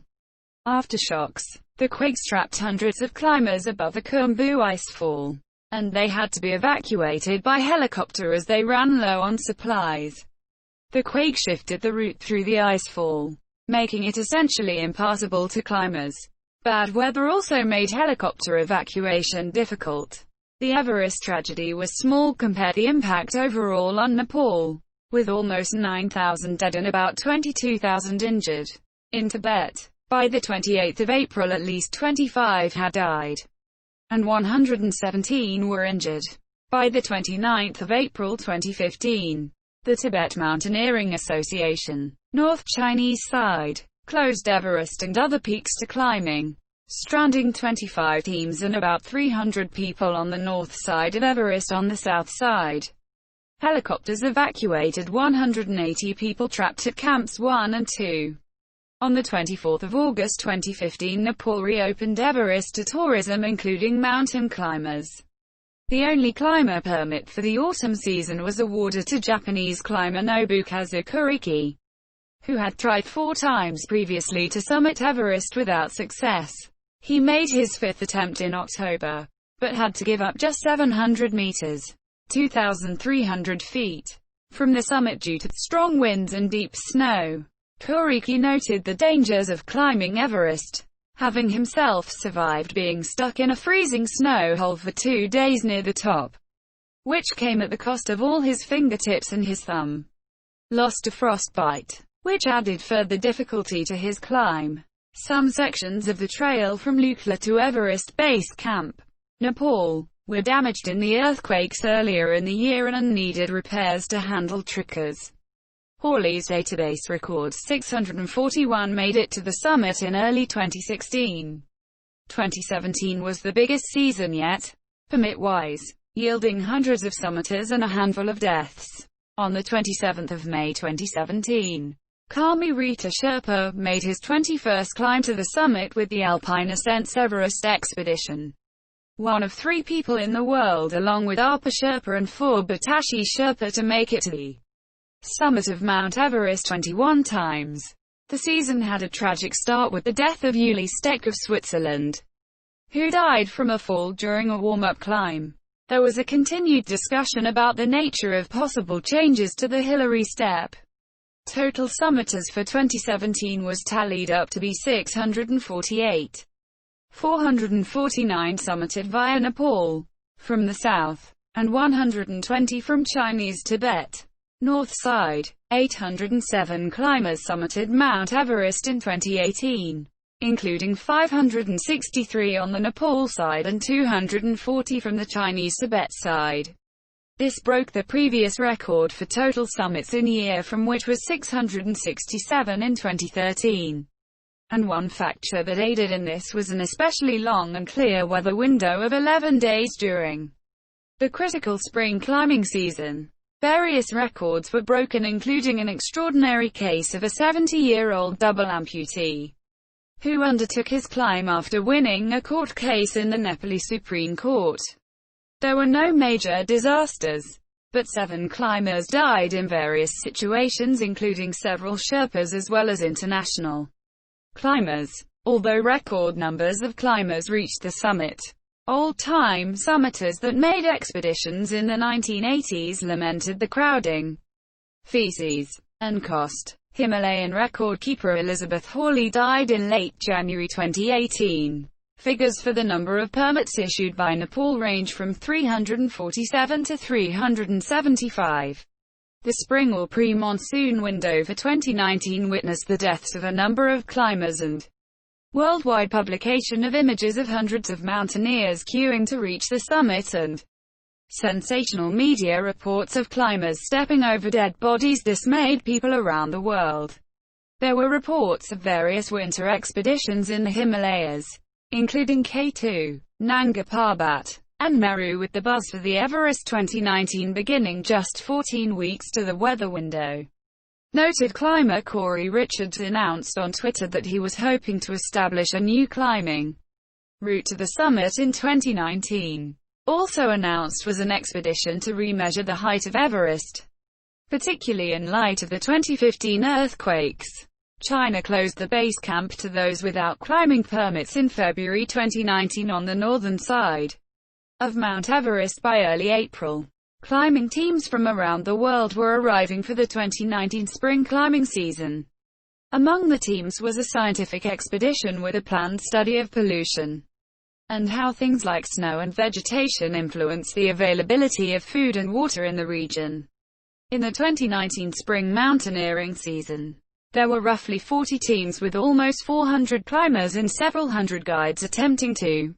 aftershocks. The quakes trapped hundreds of climbers above the Khumbu icefall, and they had to be evacuated by helicopter as they ran low on supplies. The quake shifted the route through the icefall, making it essentially impassable to climbers. Bad weather also made helicopter evacuation difficult. The Everest tragedy was small compared to the impact overall on Nepal, with almost 9,000 dead and about 22,000 injured. In Tibet, by the 28th of April at least 25 had died, and 117 were injured. By the 29th of April 2015, the Tibet Mountaineering Association, North Chinese side, closed Everest and other peaks to climbing, stranding 25 teams and about 300 people on the north side of Everest. On the south side, helicopters evacuated 180 people trapped at camps 1 and 2. On the 24th of August 2015, Nepal reopened Everest to tourism, including mountain climbers. The only climber permit for the autumn season was awarded to Japanese climber Nobukazu Kuriki, who had tried 4 times previously to summit Everest without success. He made his 5th attempt in October, but had to give up just 700 meters, 2,300 feet, from the summit due to strong winds and deep snow. Kuriki noted the dangers of climbing Everest, having himself survived being stuck in a freezing snow hole for 2 days near the top, which came at the cost of all his fingertips and his thumb, lost to frostbite, which added further difficulty to his climb. Some sections of the trail from Lukla to Everest Base Camp, Nepal, were damaged in the earthquakes earlier in the year and needed repairs to handle trekkers. Hawley's database records 641 made it to the summit in early 2016. 2017 was the biggest season yet, permit-wise, yielding hundreds of summiters and a handful of deaths. On the 27th of May 2017, Kami Rita Sherpa made his 21st climb to the summit with the Alpine Ascents Everest expedition. One of 3 people in the world along with Apa Sherpa and Batashi Sherpa to make it to the summit of Mount Everest 21 times. The season had a tragic start with the death of Uli Steck of Switzerland, who died from a fall during a warm-up climb. There was a continued discussion about the nature of possible changes to the Hillary step. Total summiters for 2017 was tallied up to be 648. 449 summited via Nepal, from the south, and 120 from Chinese Tibet. North side, 807 climbers summited Mount Everest in 2018, including 563 on the Nepal side and 240 from the Chinese Tibet side. This broke the previous record for total summits in a year, from which was 667 in 2013. And one factor that aided in this was an especially long and clear weather window of 11 days during the critical spring climbing season. Various records were broken, including an extraordinary case of a 70-year-old double amputee who undertook his climb after winning a court case in the Nepalese Supreme Court. There were no major disasters, but 7 climbers died in various situations, including several Sherpas as well as international climbers. Although record numbers of climbers reached the summit, old-time summiters that made expeditions in the 1980s lamented the crowding, feces, and cost. Himalayan record keeper Elizabeth Hawley died in late January 2018. Figures for the number of permits issued by Nepal range from 347 to 375. The spring or pre-monsoon window for 2019 witnessed the deaths of a number of climbers and worldwide publication of images of hundreds of mountaineers queuing to reach the summit and sensational media reports of climbers stepping over dead bodies dismayed people around the world. There were reports of various winter expeditions in the Himalayas, including K2, Nanga Parbat, and Meru, with the buzz for the Everest 2019 beginning just 14 weeks to the weather window. Noted climber Corey Richards announced on Twitter that he was hoping to establish a new climbing route to the summit in 2019. Also announced was an expedition to remeasure the height of Everest, particularly in light of the 2015 earthquakes. China closed the base camp to those without climbing permits in February 2019 on the northern side of Mount Everest. By early April, climbing teams from around the world were arriving for the 2019 spring climbing season. Among the teams was a scientific expedition with a planned study of pollution and how things like snow and vegetation influence the availability of food and water in the region. In the 2019 spring mountaineering season, there were roughly 40 teams with almost 400 climbers and several hundred guides attempting to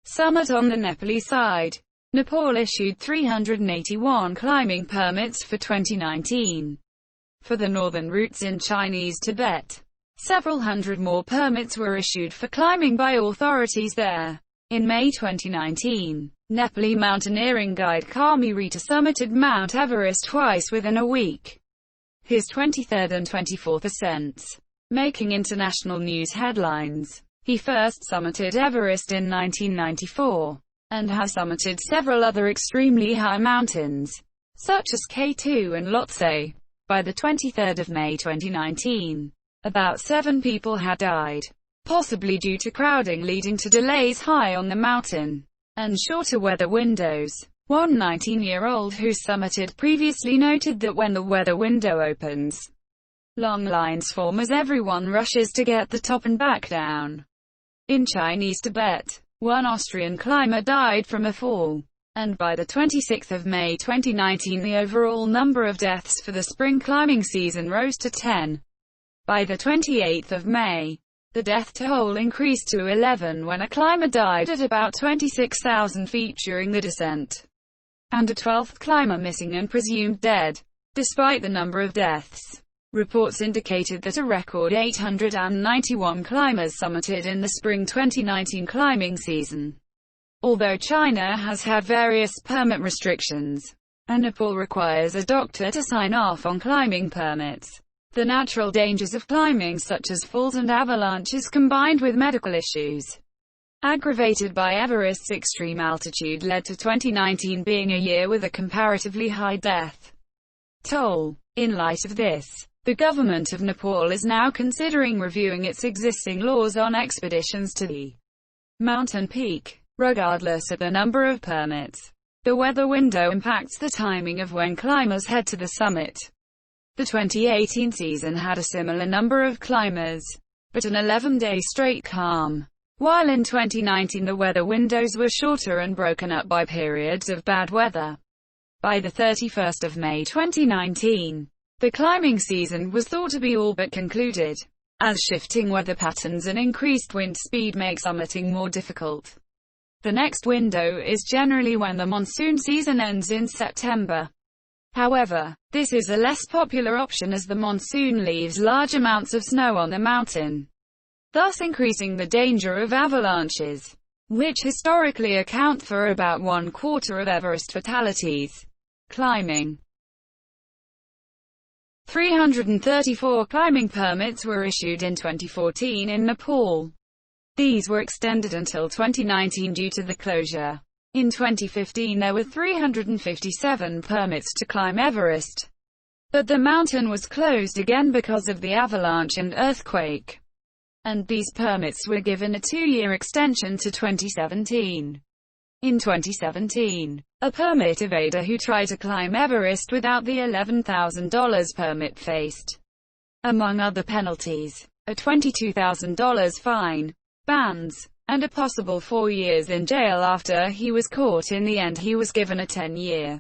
summit on the Nepalese side. Nepal issued 381 climbing permits for 2019 for the northern routes in Chinese Tibet. Several hundred more permits were issued for climbing by authorities there. In May 2019, Nepali mountaineering guide Kami Rita summited Mount Everest twice within a week, his 23rd and 24th ascents, making international news headlines. He first summited Everest in 1994, and has summited several other extremely high mountains, such as K2 and Lhotse. By the 23rd of May 2019, about 7 people had died, possibly due to crowding leading to delays high on the mountain, and shorter weather windows. One 19-year-old who summited previously noted that when the weather window opens, long lines form as everyone rushes to get the top and back down. In Chinese Tibet, one Austrian climber died from a fall, and by the 26th of May 2019 the overall number of deaths for the spring climbing season rose to 10. By the 28th of May, the death toll increased to 11 when a climber died at about 26,000 feet during the descent, and a 12th climber missing and presumed dead. Despite the number of deaths, reports indicated that a record 891 climbers summited in the spring 2019 climbing season. Although China has had various permit restrictions, and Nepal requires a doctor to sign off on climbing permits, the natural dangers of climbing such as falls and avalanches combined with medical issues, aggravated by Everest's extreme altitude, led to 2019 being a year with a comparatively high death toll. In light of this, the government of Nepal is now considering reviewing its existing laws on expeditions to the mountain peak. Regardless of the number of permits, the weather window impacts the timing of when climbers head to the summit. The 2018 season had a similar number of climbers, but an 11-day straight calm, while in 2019 the weather windows were shorter and broken up by periods of bad weather. By the 31st of May 2019, the climbing season was thought to be all but concluded, as shifting weather patterns and increased wind speed make summiting more difficult. The next window is generally when the monsoon season ends in September. However, this is a less popular option as the monsoon leaves large amounts of snow on the mountain, thus increasing the danger of avalanches, which historically account for about 1/4 of Everest fatalities. Climbing. 334 climbing permits were issued in 2014 in Nepal. These were extended until 2019 due to the closure. In 2015 there were 357 permits to climb Everest, but the mountain was closed again because of the avalanche and earthquake, and these permits were given a 2-year extension to 2017. In 2017, a permit evader who tried to climb Everest without the $11,000 permit faced, among other penalties, a $22,000 fine, bans, and a possible 4 years in jail. After he was caught, in the end he was given a 10-year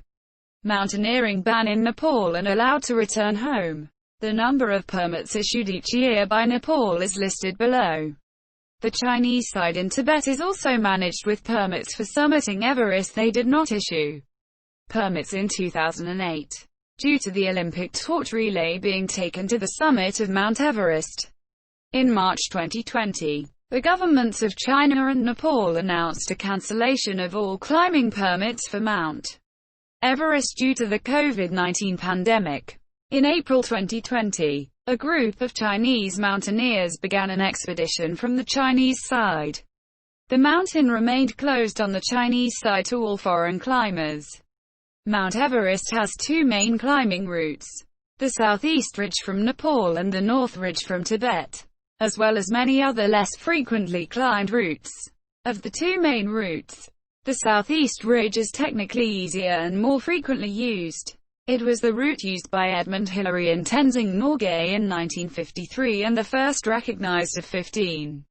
mountaineering ban in Nepal and allowed to return home. The number of permits issued each year by Nepal is listed below. The Chinese side in Tibet is also managed with permits for summiting Everest. They did not issue permits in 2008, due to the Olympic torch relay being taken to the summit of Mount Everest. In March 2020, the governments of China and Nepal announced a cancellation of all climbing permits for Mount Everest due to the COVID-19 pandemic. In April 2020, a group of Chinese mountaineers began an expedition from the Chinese side. The mountain remained closed on the Chinese side to all foreign climbers. Mount Everest has 2 main climbing routes: the southeast ridge from Nepal and the north ridge from Tibet, as well as many other less frequently climbed routes. Of the 2 main routes, the southeast ridge is technically easier and more frequently used. It was the route used by Edmund Hillary and Tenzing Norgay in 1953 and the first recognized of 15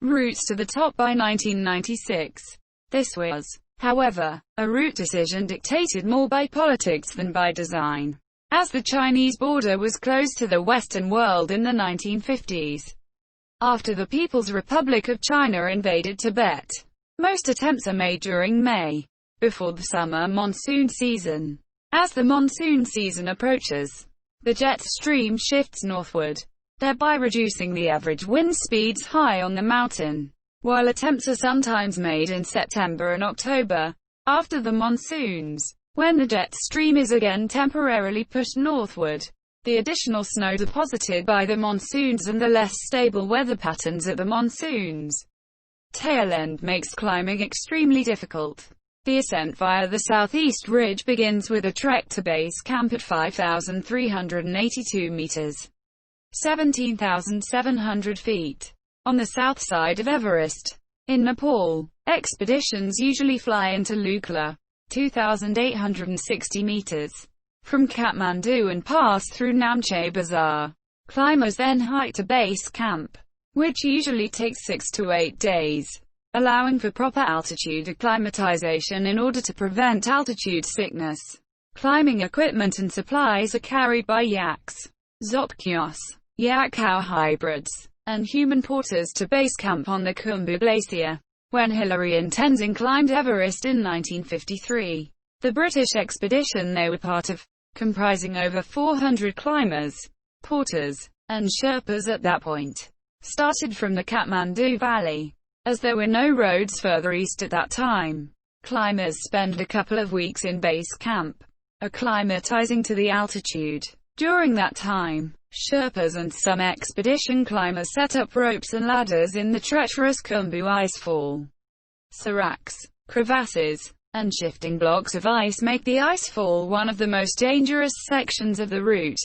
routes to the top by 1996. This was, however, a route decision dictated more by politics than by design, as the Chinese border was closed to the Western world in the 1950s. After the People's Republic of China invaded Tibet, most attempts are made during May, before the summer monsoon season. As the monsoon season approaches, the jet stream shifts northward, thereby reducing the average wind speeds high on the mountain. While attempts are sometimes made in September and October, after the monsoons, when the jet stream is again temporarily pushed northward, the additional snow deposited by the monsoons and the less stable weather patterns at the monsoons' tail end makes climbing extremely difficult. The ascent via the southeast ridge begins with a trek to base camp at 5,382 meters, 17,700 feet, on the south side of Everest. In Nepal, expeditions usually fly into Lukla, 2,860 meters, from Kathmandu and pass through Namche Bazaar. Climbers then hike to base camp, which usually takes 6 to 8 days, allowing for proper altitude acclimatization in order to prevent altitude sickness. Climbing equipment and supplies are carried by yaks, zopkyos, yak-cow hybrids, and human porters to base camp on the Khumbu Glacier. When Hillary and Tenzing climbed Everest in 1953, the British expedition they were part of, comprising over 400 climbers, porters, and Sherpas at that point, started from the Kathmandu Valley. As there were no roads further east at that time, climbers spend a couple of weeks in base camp, acclimatizing to the altitude. During that time, Sherpas and some expedition climbers set up ropes and ladders in the treacherous Khumbu icefall. Seracs, crevasses, and shifting blocks of ice make the icefall one of the most dangerous sections of the route.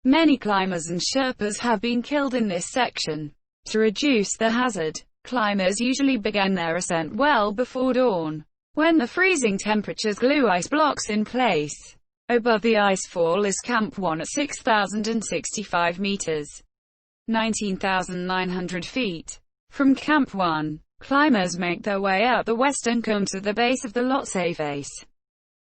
Many climbers and Sherpas have been killed in this section. To reduce the hazard, climbers usually begin their ascent well before dawn, when the freezing temperatures glue ice blocks in place. Above the icefall is Camp 1 at 6,065 meters, 19,900 feet. From Camp 1, climbers make their way up the western comb to the base of the Lhotse face,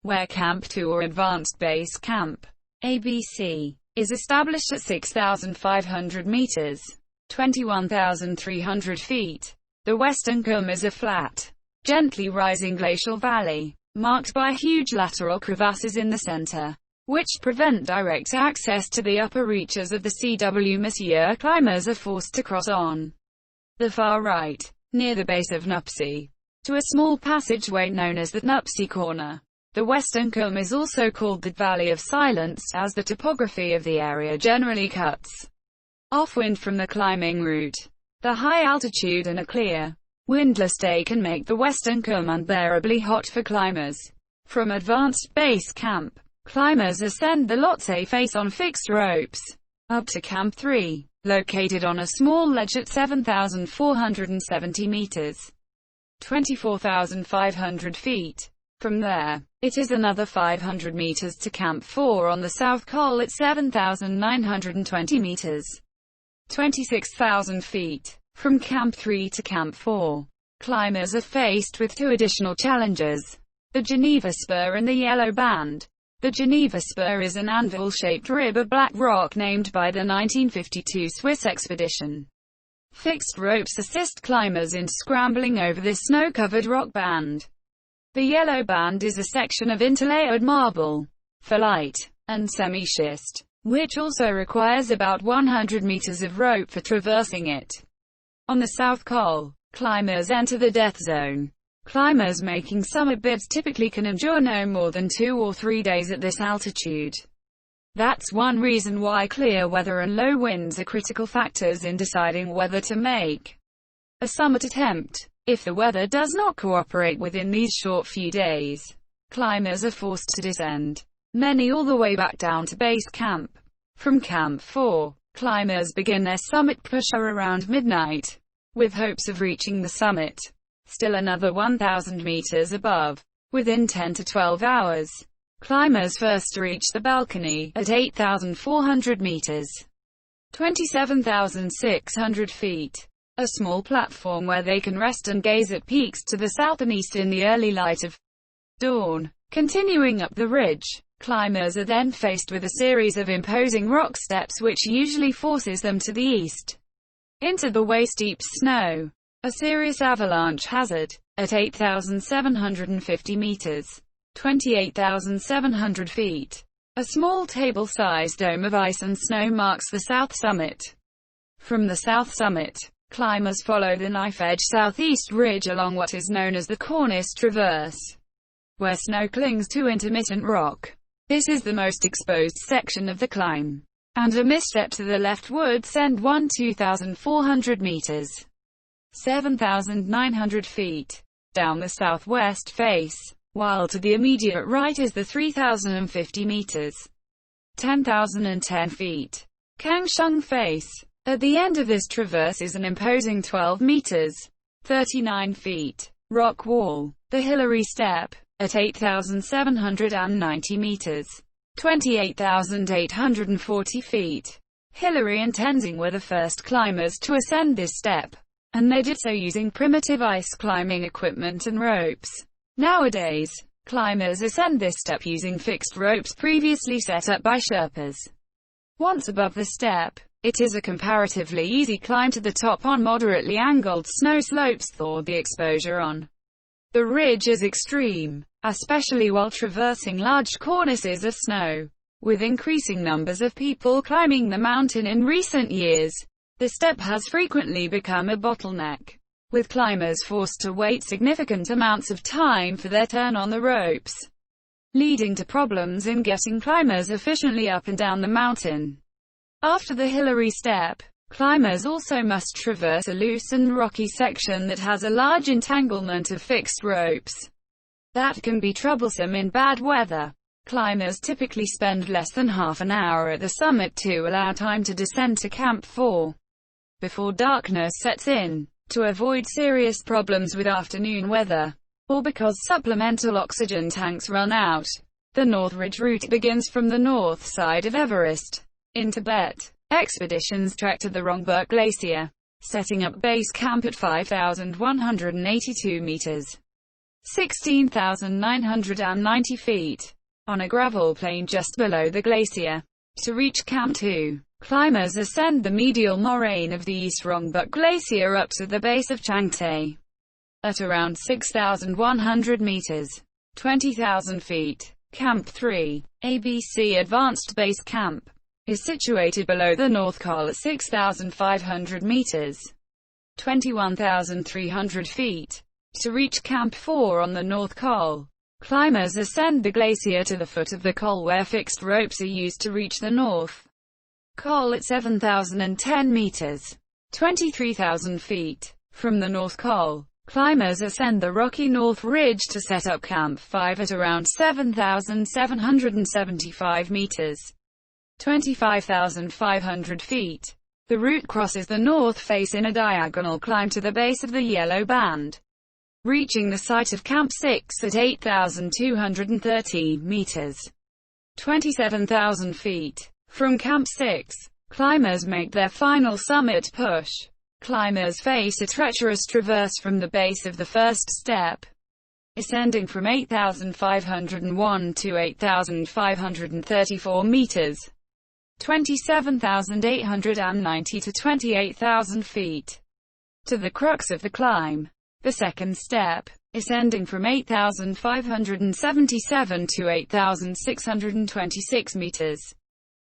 where Camp 2 or Advanced Base Camp, ABC, is established at 6,500 meters, 21,300 feet. The western comb is a flat, gently rising glacial valley, marked by huge lateral crevasses in the center, which prevent direct access to the upper reaches of the CW. Monsieur climbers are forced to cross on the far right, near the base of Nuptse, to a small passageway known as the Nuptse Corner. The western comb is also called the Valley of Silence, as the topography of the area generally cuts off wind from the climbing route. The high altitude and a clear, windless day can make the western comb unbearably hot for climbers. From Advanced Base Camp, climbers ascend the Lhotse face on fixed ropes, up to Camp 3, located on a small ledge at 7,470 meters, 24,500 feet. From there, it is another 500 meters to Camp 4 on the South Col at 7,920 meters, 26,000 feet. From Camp 3 to Camp 4, climbers are faced with two additional challenges: the Geneva Spur and the Yellow Band. The Geneva Spur is an anvil-shaped rib of black rock named by the 1952 Swiss expedition. Fixed ropes assist climbers in scrambling over this snow-covered rock band. The Yellow Band is a section of interlayered marble, phyllite, and semi-schist, which also requires about 100 meters of rope for traversing it. On the South Col, climbers enter the death zone. Climbers making summit bids typically can endure no more than 2 or 3 days at this altitude. That's one reason why clear weather and low winds are critical factors in deciding whether to make a summit attempt. If the weather does not cooperate within these short few days, climbers are forced to descend, many all the way back down to base camp. From Camp 4, climbers begin their summit push around midnight, with hopes of reaching the summit, still another 1,000 meters above, within 10 to 12 hours. Climbers first reach the balcony, at 8,400 meters, 27,600 feet. A small platform where they can rest and gaze at peaks to the south and east in the early light of dawn. Continuing up the ridge, climbers are then faced with a series of imposing rock steps which usually forces them to the east, into the waist-deep snow. A serious avalanche hazard. At 8,750 meters, 28,700 feet, a small table-sized dome of ice and snow marks the south summit. From the south summit, climbers follow the knife-edge southeast ridge along what is known as the Cornice Traverse, where snow clings to intermittent rock. This is the most exposed section of the climb, and a misstep to the left would send one 2,400 meters, 7,900 feet, down the southwest face, while to the immediate right is the 3,050 meters, 10,010 feet, Kangshung face. At the end of this traverse is an imposing 12 meters, 39 feet, rock wall, the Hillary Step, at 8,790 meters, 28,840 feet. Hillary and Tenzing were the first climbers to ascend this step, and they did so using primitive ice climbing equipment and ropes. Nowadays, climbers ascend this step using fixed ropes previously set up by Sherpas. Once above the step, it is a comparatively easy climb to the top on moderately angled snow slopes, though the exposure on the ridge is extreme, especially while traversing large cornices of snow. With increasing numbers of people climbing the mountain in recent years, the step has frequently become a bottleneck, with climbers forced to wait significant amounts of time for their turn on the ropes, leading to problems in getting climbers efficiently up and down the mountain. After the Hillary Step, climbers also must traverse a loose and rocky section that has a large entanglement of fixed ropes that can be troublesome in bad weather. Climbers typically spend less than half an hour at the summit to allow time to descend to Camp 4 before darkness sets in, to avoid serious problems with afternoon weather, or because supplemental oxygen tanks run out. The North Ridge route begins from the north side of Everest. In Tibet, expeditions trek to the Rongbuk Glacier, setting up base camp at 5,182 meters, 16,990 feet, on a gravel plain just below the glacier. To reach Camp 2, climbers ascend the medial moraine of the East Rongbuk Glacier up to the base of Changte. At around 6,100 meters, 20,000 feet, Camp 3, ABC Advanced Base Camp, is situated below the North Col at 6,500 meters, 21,300 feet. To reach Camp 4 on the North Col, climbers ascend the glacier to the foot of the col where fixed ropes are used to reach the North Col at 7,010 meters, 23,000 feet. From the North Col, climbers ascend the rocky North Ridge to set up Camp 5 at around 7,775 meters, 25,500 feet. The route crosses the north face in a diagonal climb to the base of the Yellow Band, reaching the site of Camp 6 at 8,230 meters, 27,000 feet. From Camp 6, climbers make their final summit push. Climbers face a treacherous traverse from the base of the first step, ascending from 8,501 to 8,534 meters, 27,890 to 28,000 feet. To the crux of the climb, the second step, ascending from 8,577 to 8,626 meters,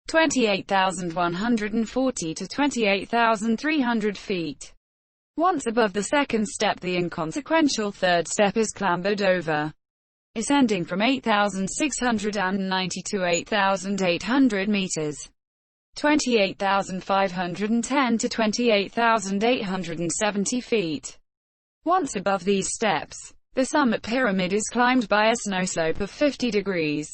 28,140 to 28,300 feet. Once above the second step, the inconsequential third step is clambered over, ascending from 8,690 to 8,800 meters, 28,510 to 28,870 feet. Once above these steps, the summit pyramid is climbed by a snow slope of 50 degrees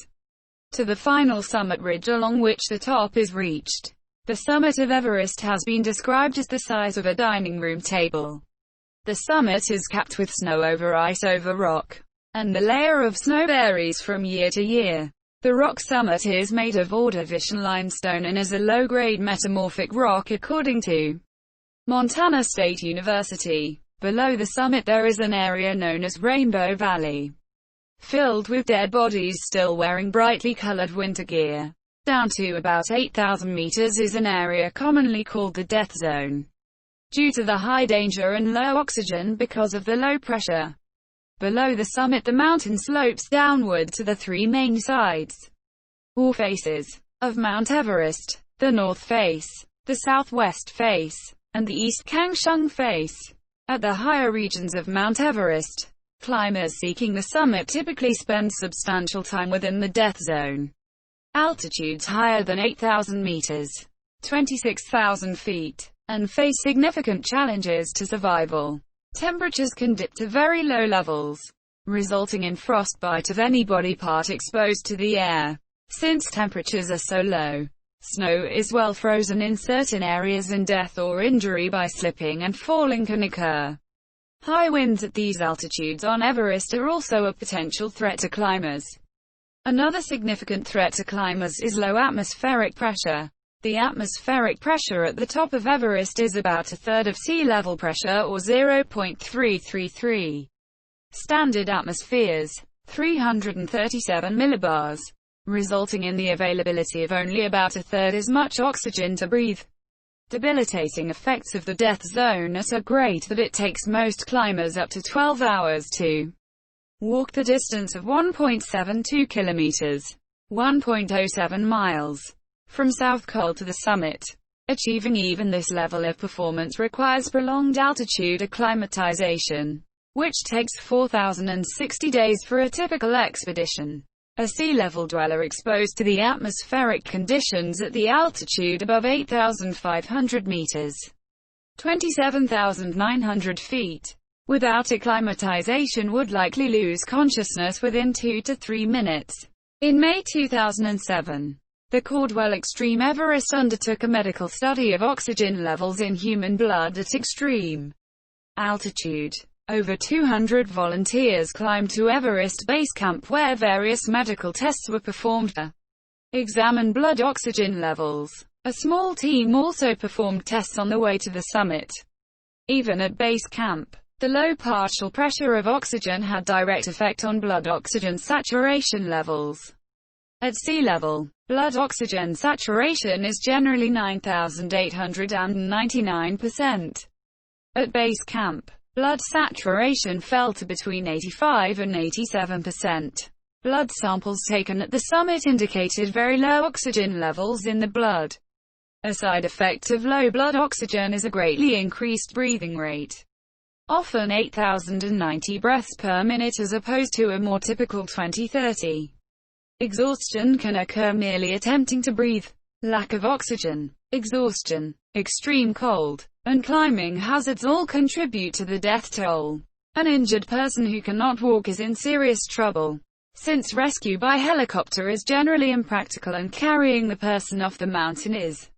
to the final summit ridge along which the top is reached. The summit of Everest has been described as the size of a dining room table. The summit is capped with snow over ice over rock, and the layer of snow varies from year to year. The rock summit is made of Ordovician limestone and is a low-grade metamorphic rock according to Montana State University. Below the summit there is an area known as Rainbow Valley, filled with dead bodies still wearing brightly colored winter gear. Down to about 8,000 meters is an area commonly called the death zone, due to the high danger and low oxygen because of the low pressure. Below the summit the mountain slopes downward to the three main sides, or faces, of Mount Everest: the north face, the southwest face, and the east Kangshung face. At the higher regions of Mount Everest, climbers seeking the summit typically spend substantial time within the death zone. Altitudes higher than 8,000 meters, 26,000 feet, and face significant challenges to survival. Temperatures can dip to very low levels, resulting in frostbite of any body part exposed to the air. Since temperatures are so low, snow is well frozen in certain areas and death or injury by slipping and falling can occur. High winds at these altitudes on Everest are also a potential threat to climbers. Another significant threat to climbers is low atmospheric pressure. The atmospheric pressure at the top of Everest is about a third of sea level pressure, or 0.333 standard atmospheres, 337 millibars, resulting in the availability of only about a third as much oxygen to breathe. Debilitating effects of the death zone are so great that it takes most climbers up to 12 hours to walk the distance of 1.72 kilometers, 1.07 miles, from South Col to the summit. Achieving even this level of performance requires prolonged altitude acclimatization, which takes 4,060 days for a typical expedition. A sea level dweller exposed to the atmospheric conditions at the altitude above 8,500 meters, 27,900 feet, without acclimatization would likely lose consciousness within 2 to 3 minutes. In May 2007, the Cordwell Extreme Everest undertook a medical study of oxygen levels in human blood at extreme altitude. Over 200 volunteers climbed to Everest Base Camp where various medical tests were performed to examine blood oxygen levels. A small team also performed tests on the way to the summit. Even at base camp, the low partial pressure of oxygen had direct effect on blood oxygen saturation levels. At sea level, blood oxygen saturation is generally 9,899%. At base camp, blood saturation fell to between 85 and 87%. Blood samples taken at the summit indicated very low oxygen levels in the blood. A side effect of low blood oxygen is a greatly increased breathing rate, often 8,090 breaths per minute as opposed to a more typical 20-30. Exhaustion can occur merely attempting to breathe. Lack of oxygen, exhaustion, extreme cold, and climbing hazards all contribute to the death toll. An injured person who cannot walk is in serious trouble, since rescue by helicopter is generally impractical and carrying the person off the mountain is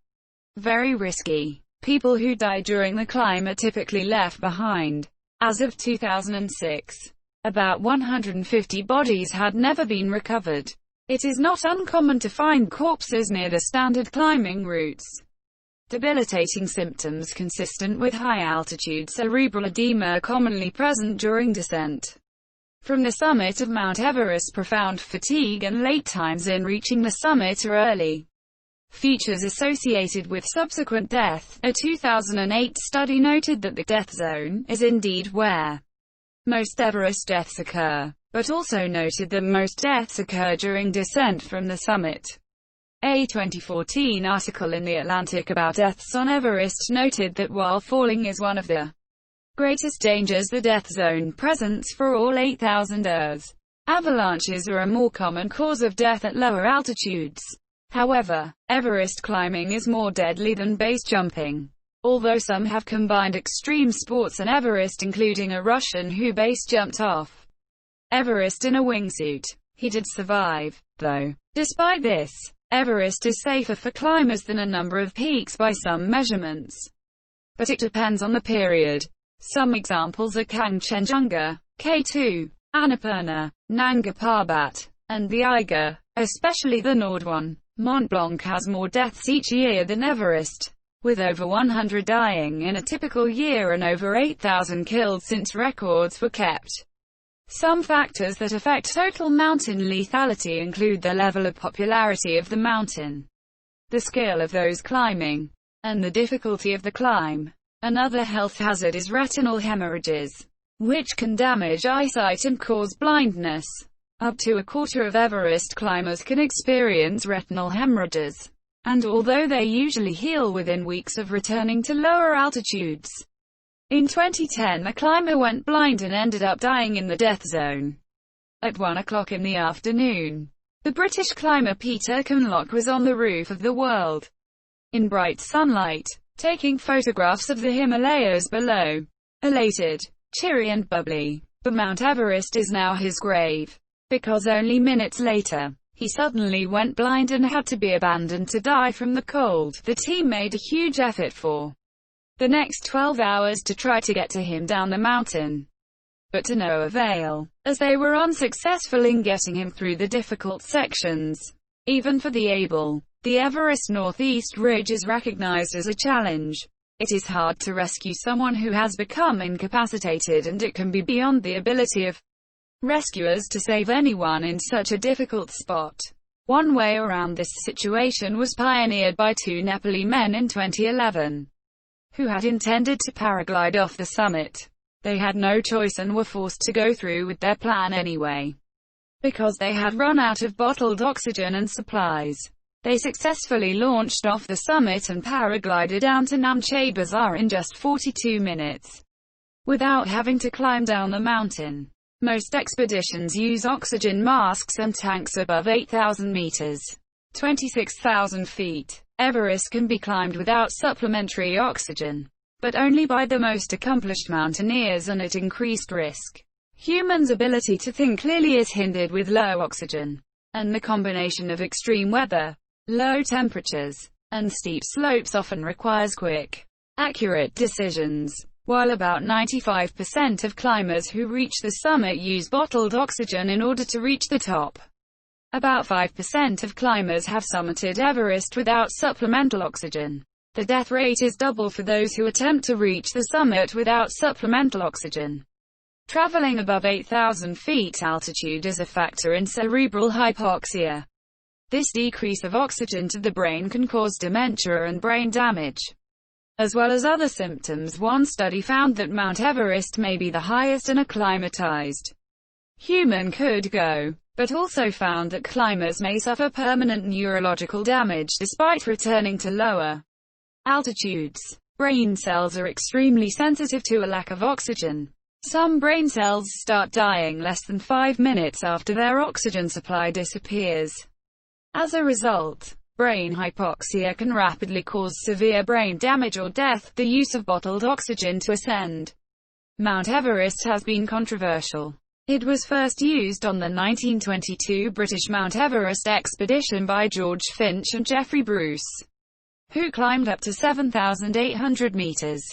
very risky. People who die during the climb are typically left behind. As of 2006, about 150 bodies had never been recovered. It is not uncommon to find corpses near the standard climbing routes. Debilitating symptoms consistent with high-altitude cerebral edema are commonly present during descent. From the summit of Mount Everest, profound fatigue and late times in reaching the summit are early features associated with subsequent death. A 2008 study noted that the death zone is indeed where most Everest deaths occur, but also noted that most deaths occur during descent from the summit. A 2014 article in The Atlantic about deaths on Everest noted that while falling is one of the greatest dangers, the death zone presents for all 8,000ers. Avalanches are a more common cause of death at lower altitudes. However, Everest climbing is more deadly than base jumping. Although some have combined extreme sports and Everest, including a Russian who base jumped off Everest in a wingsuit. He did survive, though. Despite this, Everest is safer for climbers than a number of peaks by some measurements. But it depends on the period. Some examples are Kangchenjunga, K2, Annapurna, Nanga Parbat, and the Eiger. especially the Nord one. Mont Blanc has more deaths each year than Everest, with over 100 dying in a typical year and over 8,000 killed since records were kept. Some factors that affect total mountain lethality include the level of popularity of the mountain, the skill of those climbing, and the difficulty of the climb. Another health hazard is retinal hemorrhages, which can damage eyesight and cause blindness. Up to a quarter of Everest climbers can experience retinal hemorrhages, and although they usually heal within weeks of returning to lower altitudes. In 2010 a climber went blind and ended up dying in the death zone. At 1 o'clock in the afternoon, the British climber Peter Kunlock was on the roof of the world, in bright sunlight, taking photographs of the Himalayas below. Elated, cheery and bubbly, but Mount Everest is now his grave, because only minutes later, he suddenly went blind and had to be abandoned to die from the cold. The team made a huge effort for the next 12 hours to try to get to him down the mountain, but to no avail, as they were unsuccessful in getting him through the difficult sections. Even for the able, the Everest Northeast Ridge is recognized as a challenge. It is hard to rescue someone who has become incapacitated, and it can be beyond the ability of rescuers to save anyone in such a difficult spot. One way around this situation was pioneered by two Nepali men in 2011, who had intended to paraglide off the summit. They had no choice and were forced to go through with their plan anyway, because they had run out of bottled oxygen and supplies. They successfully launched off the summit and paraglided down to Namche Bazaar in just 42 minutes, without having to climb down the mountain. Most expeditions use oxygen masks and tanks above 8,000 meters, 26,000 feet. Everest can be climbed without supplementary oxygen, but only by the most accomplished mountaineers and at increased risk. Humans' ability to think clearly is hindered with low oxygen, and the combination of extreme weather, low temperatures, and steep slopes often requires quick, accurate decisions. While about 95% of climbers who reach the summit use bottled oxygen in order to reach the top, about 5% of climbers have summited Everest without supplemental oxygen. The death rate is double for those who attempt to reach the summit without supplemental oxygen. Traveling above 8,000 feet altitude is a factor in cerebral hypoxia. This decrease of oxygen to the brain can cause dementia and brain damage, as well as other symptoms. One study found that Mount Everest may be the highest an acclimatized human could go, but also found that climbers may suffer permanent neurological damage despite returning to lower altitudes. Brain cells are extremely sensitive to a lack of oxygen. Some brain cells start dying less than 5 minutes after their oxygen supply disappears. As a result, brain hypoxia can rapidly cause severe brain damage or death. The use of bottled oxygen to ascend Mount Everest has been controversial. It was first used on the 1922 British Mount Everest expedition by George Finch and Geoffrey Bruce, who climbed up to 7,800 meters,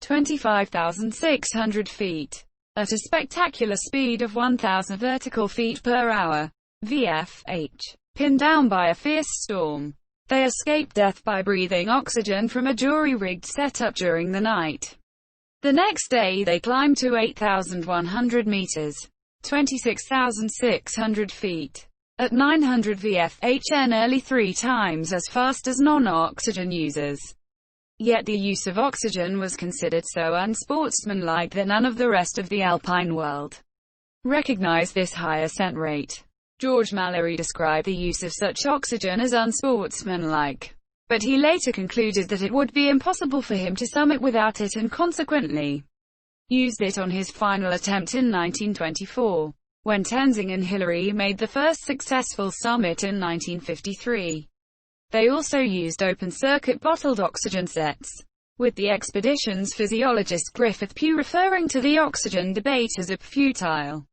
25,600 feet, at a spectacular speed of 1,000 vertical feet per hour, VFH. Pinned down by a fierce storm, they escaped death by breathing oxygen from a jury-rigged setup during the night. The next day they climbed to 8,100 meters, 26,600 feet, at 900 VFH, nearly 3 times as fast as non-oxygen users. Yet the use of oxygen was considered so unsportsmanlike that none of the rest of the alpine world recognized this high ascent rate. George Mallory described the use of such oxygen as unsportsmanlike, but he later concluded that it would be impossible for him to summit without it and consequently used it on his final attempt in 1924, when Tenzing and Hillary made the first successful summit in 1953. They also used open-circuit bottled oxygen sets, with the expedition's physiologist Griffith Pugh referring to the oxygen debate as a futile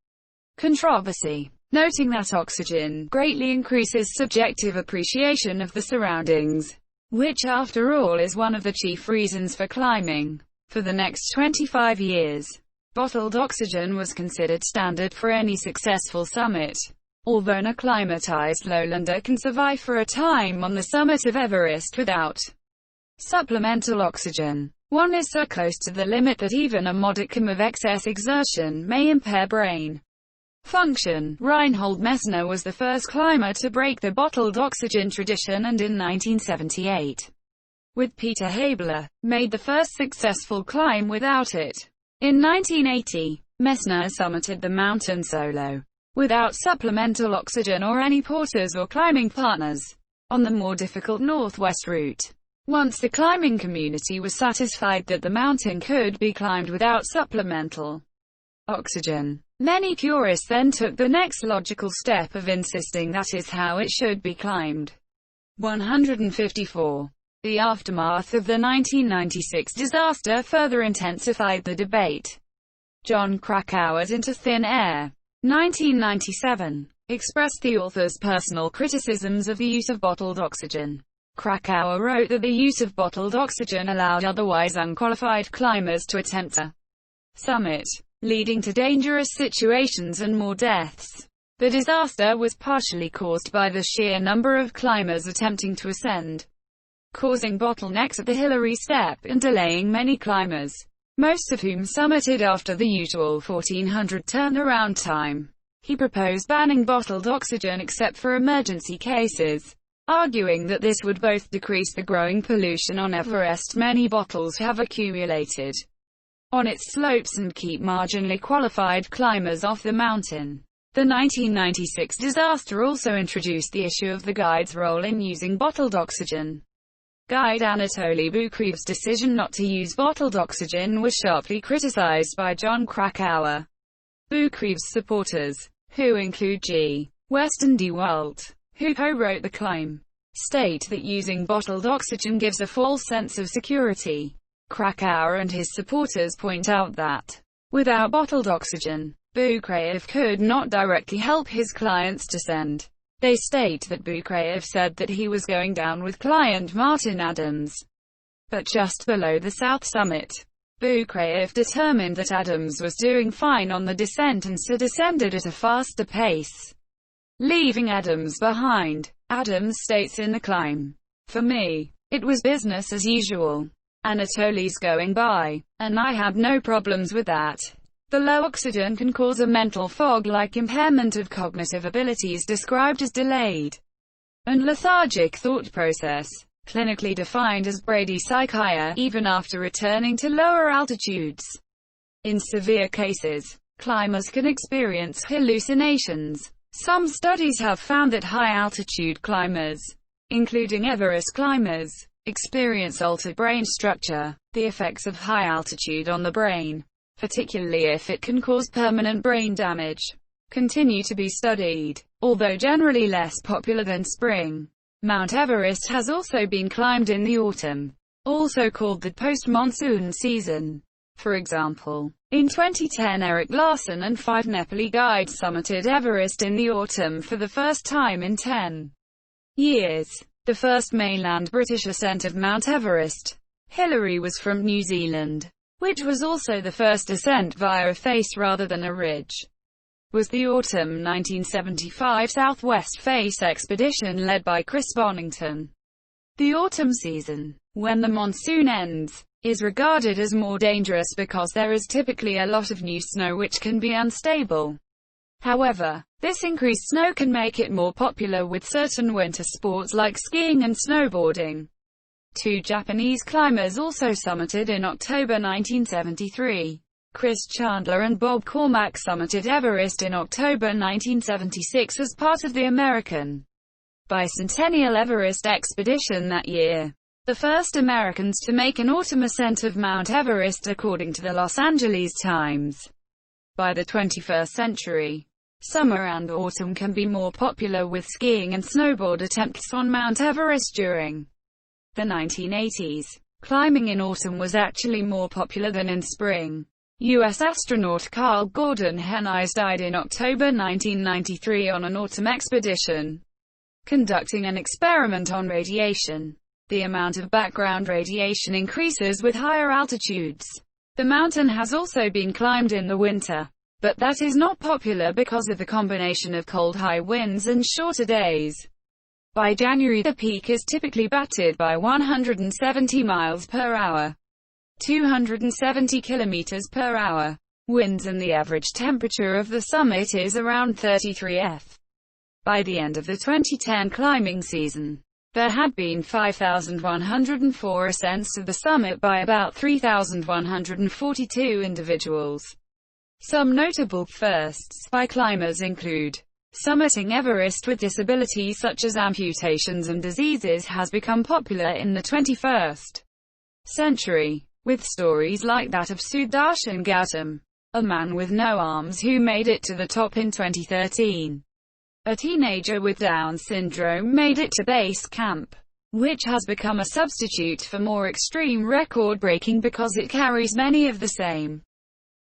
controversy, noting that oxygen greatly increases subjective appreciation of the surroundings, which after all is one of the chief reasons for climbing. For the next 25 years, bottled oxygen was considered standard for any successful summit. Although an acclimatized lowlander can survive for a time on the summit of Everest without supplemental oxygen, one is so close to the limit that even a modicum of excess exertion may impair brain function. Reinhold Messner was the first climber to break the bottled oxygen tradition, and in 1978, with Peter Habeler, made the first successful climb without it. In 1980, Messner summited the mountain solo, without supplemental oxygen or any porters or climbing partners, on the more difficult northwest route. Once the climbing community was satisfied that the mountain could be climbed without supplemental oxygen, many purists then took the next logical step of insisting that is how it should be climbed. 154. The aftermath of the 1996 disaster further intensified the debate. John Krakauer's Into Thin Air, 1997, expressed the author's personal criticisms of the use of bottled oxygen. Krakauer wrote that the use of bottled oxygen allowed otherwise unqualified climbers to attempt a summit, leading to dangerous situations and more deaths. The disaster was partially caused by the sheer number of climbers attempting to ascend, causing bottlenecks at the Hillary Step and delaying many climbers, most of whom summited after the usual 1400 turnaround time. He proposed banning bottled oxygen except for emergency cases, arguing that this would both decrease the growing pollution on Everest many bottles have accumulated on its slopes and keep marginally qualified climbers off the mountain. The 1996 disaster also introduced the issue of the guide's role in using bottled oxygen. Guide Anatoly Bukryev's decision not to use bottled oxygen was sharply criticized by John Krakauer. Bukryev's supporters, who include G. Weston D. Walt, who co-wrote the climb, state that using bottled oxygen gives a false sense of security. Krakauer and his supporters point out that, without bottled oxygen, Bukryev could not directly help his clients descend. They state that Bukryev said that he was going down with client Martin Adams, but just below the south summit. Bukryev determined that Adams was doing fine on the descent and so descended at a faster pace, leaving Adams behind. Adams states in the climb, "For me, it was business as usual. Anatoly's going by, and I had no problems with that." The low oxygen can cause a mental fog-like impairment of cognitive abilities described as delayed and lethargic thought process, clinically defined as bradycardia, even after returning to lower altitudes. In severe cases, climbers can experience hallucinations. Some studies have found that high-altitude climbers, including Everest climbers, experience altered brain structure. The effects of high altitude on the brain, particularly if it can cause permanent brain damage, continue to be studied, although generally less popular than spring. Mount Everest has also been climbed in the autumn, also called the post-monsoon season. For example, in 2010 Eric Larson and 5 Nepali guides summited Everest in the autumn for the first time in 10 years. The first mainland British ascent of Mount Everest, Hillary, was from New Zealand, which was also the first ascent via a face rather than a ridge. Was the autumn 1975 Southwest Face expedition led by Chris Bonington. The autumn season, when the monsoon ends, is regarded as more dangerous because there is typically a lot of new snow which can be unstable. However, this increased snow can make it more popular with certain winter sports like skiing and snowboarding. 2 Japanese climbers also summited in October 1973. Chris Chandler and Bob Cormack summited Everest in October 1976 as part of the American bicentennial Everest expedition that year. The first Americans to make an autumn ascent of Mount Everest according to the Los Angeles Times. By the 21st century, summer and autumn can be more popular with skiing and snowboard attempts on Mount Everest during the 1980s. Climbing in autumn was actually more popular than in spring. U.S. astronaut Carl Gordon Hennies died in October 1993 on an autumn expedition, conducting an experiment on radiation. The amount of background radiation increases with higher altitudes. The mountain has also been climbed in the winter. but that is not popular because of the combination of cold high winds and shorter days. By January the peak is typically battered by 170 miles per hour, 270 kilometers per hour winds, and the average temperature of the summit is around 33 F. By the end of the 2010 climbing season, there had been 5,104 ascents to the summit by about 3,142 individuals. Some notable firsts by climbers include: summiting Everest with disabilities such as amputations and diseases has become popular in the 21st century, with stories like that of Sudarshan Gautam, a man with no arms who made it to the top in 2013. A teenager with Down syndrome made it to base camp, which has become a substitute for more extreme record breaking because it carries many of the same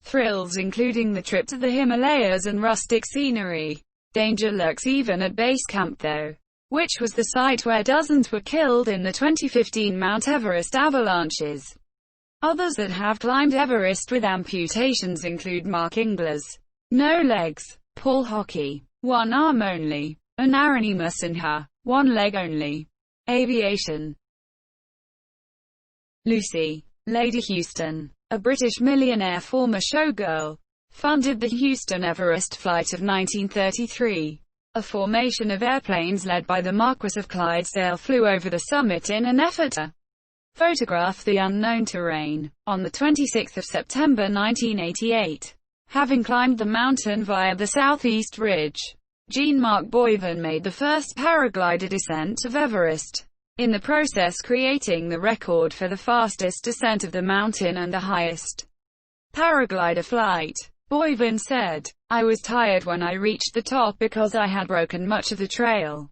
thrills, including the trip to the Himalayas and rustic scenery. Danger lurks even at base camp though, which was the site where dozens were killed in the 2015 Mount Everest avalanches. Others that have climbed Everest with amputations include Mark Inglis, no legs; Paul Hockey, one arm only; and Arunima Sinha, one leg only. Aviation. Lucy, Lady Houston, a British millionaire former showgirl, funded the Houston-Everest flight of 1933. A formation of airplanes led by the Marquis of Clydesdale flew over the summit in an effort to photograph the unknown terrain. On the 26th of September 1988, having climbed the mountain via the southeast ridge, Jean-Marc Boivin made the first paraglider descent of Everest, in the process creating the record for the fastest descent of the mountain and the highest paraglider flight. Boivin said, "I was tired when I reached the top because I had broken much of the trail,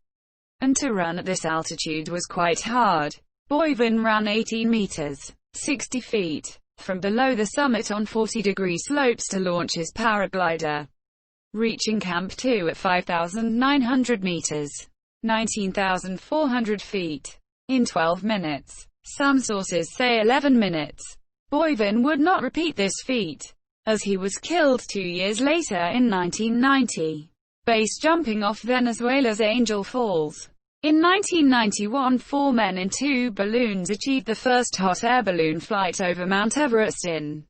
and to run at this altitude was quite hard." Boivin ran 18 meters, 60 feet, from below the summit on 40-degree slopes to launch his paraglider, reaching Camp 2 at 5,900 meters, 19,400 feet, in 12 minutes. Some sources say 11 minutes. Boivin would not repeat this feat, as he was killed 2 years later in 1990, base jumping off Venezuela's Angel Falls. In 1991, 4 men in 2 balloons achieved the first hot air balloon flight over Mount Everest. In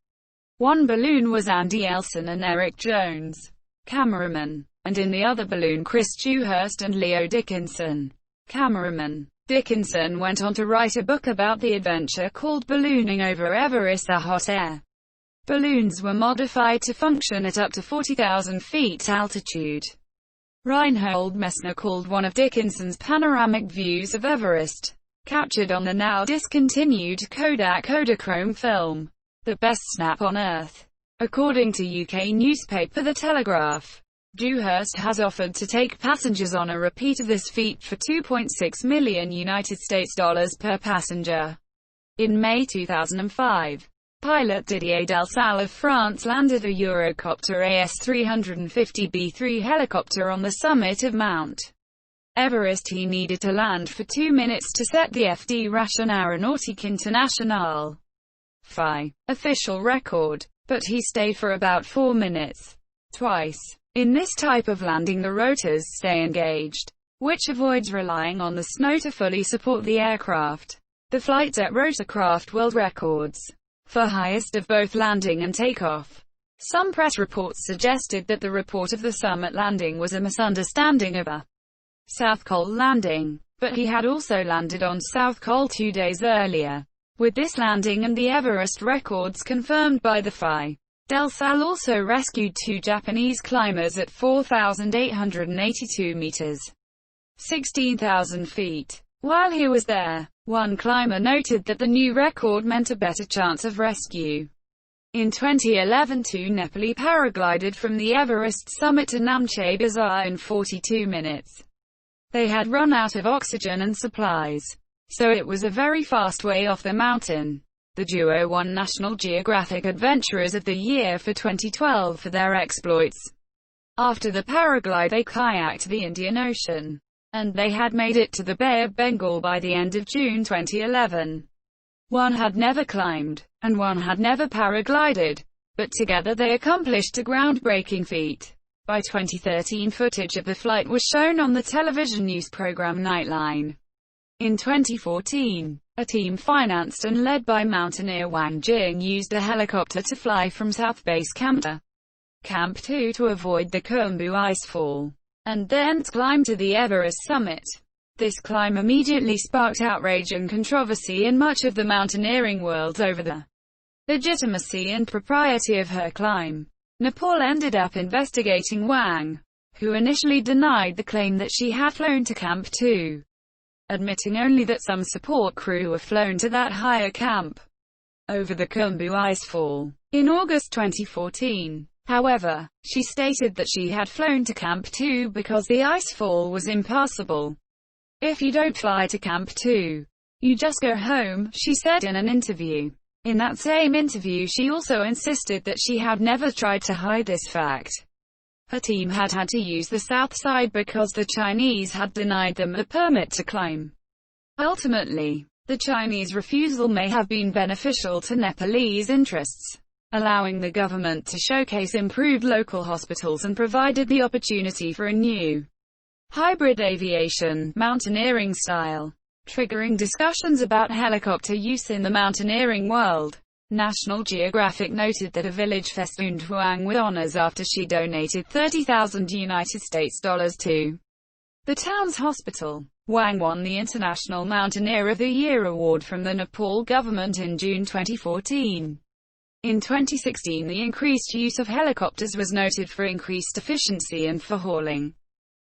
one balloon was Andy Elson and Eric Jones, cameraman, and in the other balloon Chris Dewhurst and Leo Dickinson, cameraman. Dickinson went on to write a book about the adventure called Ballooning Over Everest. The hot air balloons were modified to function at up to 40,000 feet altitude. Reinhold Messner called one of Dickinson's panoramic views of Everest, captured on the now discontinued Kodak Kodachrome film, the best snap on Earth. According to UK newspaper The Telegraph, Dewhurst has offered to take passengers on a repeat of this feat for $2.6 million United States dollars per passenger. In May 2005, pilot Didier Delsalle of France landed a Eurocopter AS-350B3 helicopter on the summit of Mount Everest. He needed to land for 2 minutes to set the Fédération Aéronautique Internationale (FAI) official record, but he stayed for about 4 minutes. Twice. In this type of landing the rotors stay engaged, which avoids relying on the snow to fully support the aircraft. The flight set rotorcraft world records for highest of both landing and takeoff. Some press reports suggested that the report of the summit landing was a misunderstanding of a South Col landing, but he had also landed on South Col 2 days earlier. With this landing and the Everest records confirmed by the FAI, Delsalle also rescued 2 Japanese climbers at 4,882 meters, 16,000 feet. While he was there, one climber noted that the new record meant a better chance of rescue. In 2011, 2 Nepali paraglided from the Everest summit to Namche Bazaar in 42 minutes. They had run out of oxygen and supplies, so it was a very fast way off the mountain. The duo won National Geographic Adventurers of the Year for 2012 for their exploits. After the paraglide, they kayaked the Indian Ocean, and they had made it to the Bay of Bengal by the end of June 2011. One had never climbed, and one had never paraglided, but together they accomplished a groundbreaking feat. By 2013, footage of the flight was shown on the television news program Nightline. In 2014, a team financed and led by mountaineer Wang Jing used a helicopter to fly from South Base Camp to Camp 2 to avoid the Khumbu icefall, and then climb to the Everest summit. This climb immediately sparked outrage and controversy in much of the mountaineering world over the legitimacy and propriety of her climb. Nepal ended up investigating Wang, who initially denied the claim that she had flown to Camp 2, admitting only that some support crew were flown to that higher camp over the Khumbu icefall. In August 2014, however, she stated that she had flown to Camp 2 because the icefall was impassable. "If you don't fly to Camp 2, you just go home," she said in an interview. In that same interview, she also insisted that she had never tried to hide this fact. Her team had had to use the south side because the Chinese had denied them a permit to climb. Ultimately, the Chinese refusal may have been beneficial to Nepalese interests, allowing the government to showcase improved local hospitals and provided the opportunity for a new hybrid aviation, mountaineering style, triggering discussions about helicopter use in the mountaineering world. National Geographic noted that a village festooned Wang with honors after she donated $30,000 to the town's hospital. Wang won the International Mountaineer of the Year award from the Nepal government in June 2014. In 2016, the increased use of helicopters was noted for increased efficiency and for hauling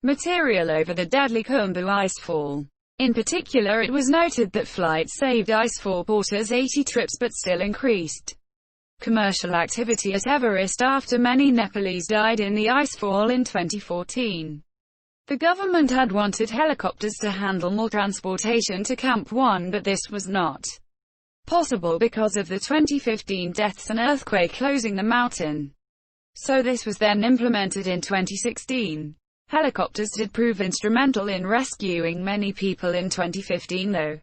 material over the deadly Khumbu icefall. In particular, it was noted that flights saved icefall porters 80 trips but still increased commercial activity at Everest after many Nepalese died in the icefall in 2014. The government had wanted helicopters to handle more transportation to Camp 1, but this was not possible because of the 2015 deaths and earthquake closing the mountain. So this was then implemented in 2016. Helicopters did prove instrumental in rescuing many people in 2015 though.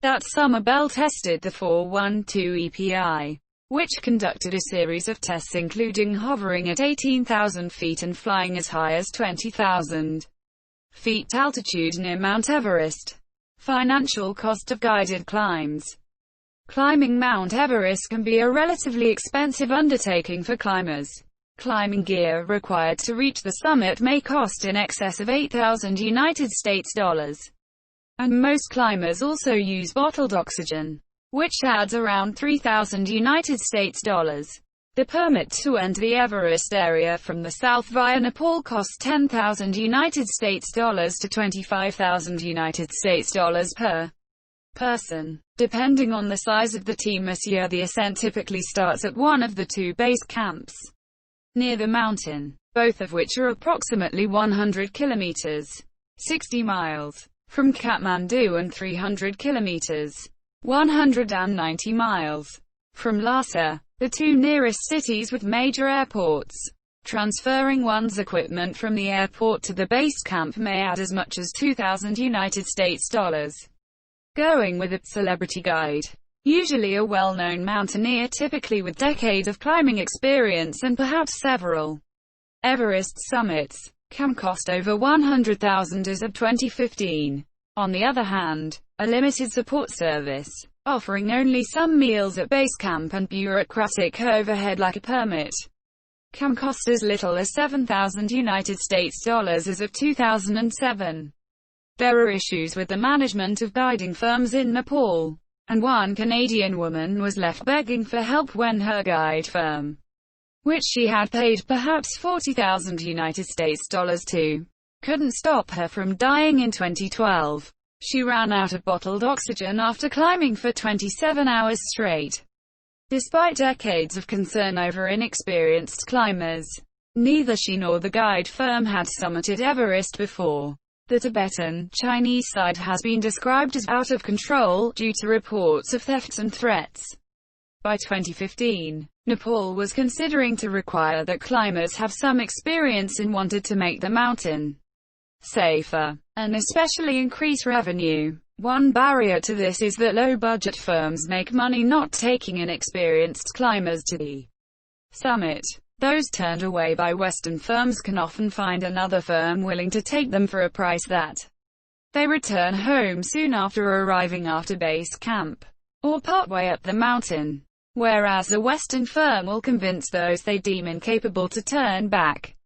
That summer Bell tested the 412 EPI, which conducted a series of tests including hovering at 18,000 feet and flying as high as 20,000 feet altitude near Mount Everest. Financial cost of guided climbs. Climbing Mount Everest can be a relatively expensive undertaking for climbers. Climbing gear required to reach the summit may cost in excess of $8,000, and most climbers also use bottled oxygen, which adds around $3,000. The permit to enter the Everest area from the south via Nepal costs $10,000 to $25,000 per person. Depending on the size of the team, the ascent typically starts at one of the two base camps near the mountain, both of which are approximately 100 kilometers, 60 miles, from Kathmandu and 300 kilometers, 190 miles, from Lhasa, the two nearest cities with major airports. Transferring one's equipment from the airport to the base camp may add as much as $2,000. Going with a celebrity guide, usually a well-known mountaineer typically with decades of climbing experience and perhaps several Everest summits, can cost over $100,000 as of 2015. On the other hand, a limited support service, offering only some meals at base camp and bureaucratic overhead like a permit, can cost as little as $7,000 as of 2007. There are issues with the management of guiding firms in Nepal, and one Canadian woman was left begging for help when her guide firm, which she had paid perhaps $40,000 to, couldn't stop her from dying in 2012. She ran out of bottled oxygen after climbing for 27 hours straight. Despite decades of concern over inexperienced climbers, neither she nor the guide firm had summited Everest before. The Tibetan-Chinese side has been described as out of control due to reports of thefts and threats. By 2015, Nepal was considering to require that climbers have some experience and wanted to make the mountain safer, and especially increase revenue. One barrier to this is that low-budget firms make money not taking inexperienced climbers to the summit. Those turned away by Western firms can often find another firm willing to take them for a price that they return home soon after arriving after base camp, or partway up the mountain. Whereas a Western firm will convince those they deem incapable to turn back.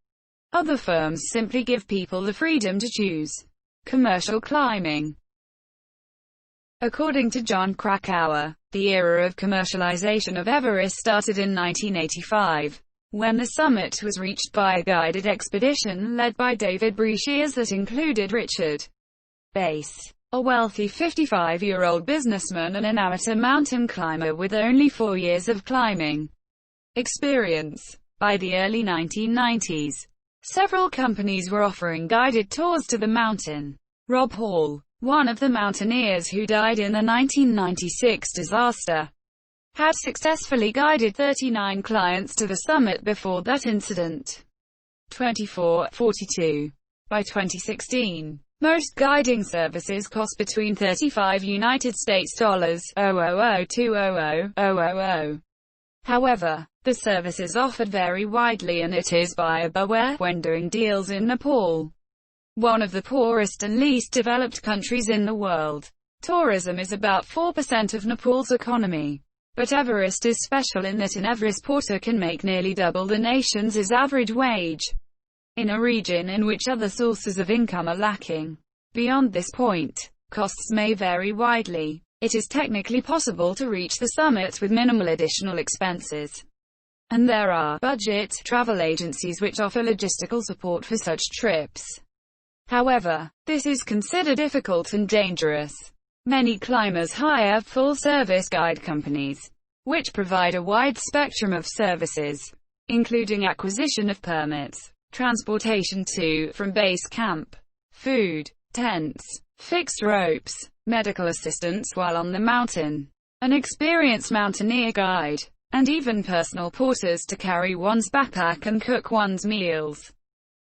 Other firms simply give people the freedom to choose. Commercial climbing. According to John Krakauer, the era of commercialization of Everest started in 1985, when the summit was reached by a guided expedition led by David Breashears that included Richard Bass, a wealthy 55-year-old businessman and an amateur mountain climber with only 4 years of climbing experience. By the early 1990s, several companies were offering guided tours to the mountain. Rob Hall, one of the mountaineers who died in the 1996 disaster, had successfully guided 39 clients to the summit before that incident. 24.42. By 2016, most guiding services cost between $35 United States dollars to $000. However, the services offered vary widely and it is buyer beware when doing deals in Nepal, one of the poorest and least developed countries in the world. Tourism is about 4% of Nepal's economy. But Everest is special in that an Everest porter can make nearly double the nation's average wage, in a region in which other sources of income are lacking. Beyond this point, costs may vary widely. It is technically possible to reach the summit with minimal additional expenses. And there are budget travel agencies which offer logistical support for such trips. However, this is considered difficult and dangerous. Many climbers hire full-service guide companies, which provide a wide spectrum of services, including acquisition of permits, transportation to, from base camp, food, tents, fixed ropes, medical assistance while on the mountain, an experienced mountaineer guide, and even personal porters to carry one's backpack and cook one's meals.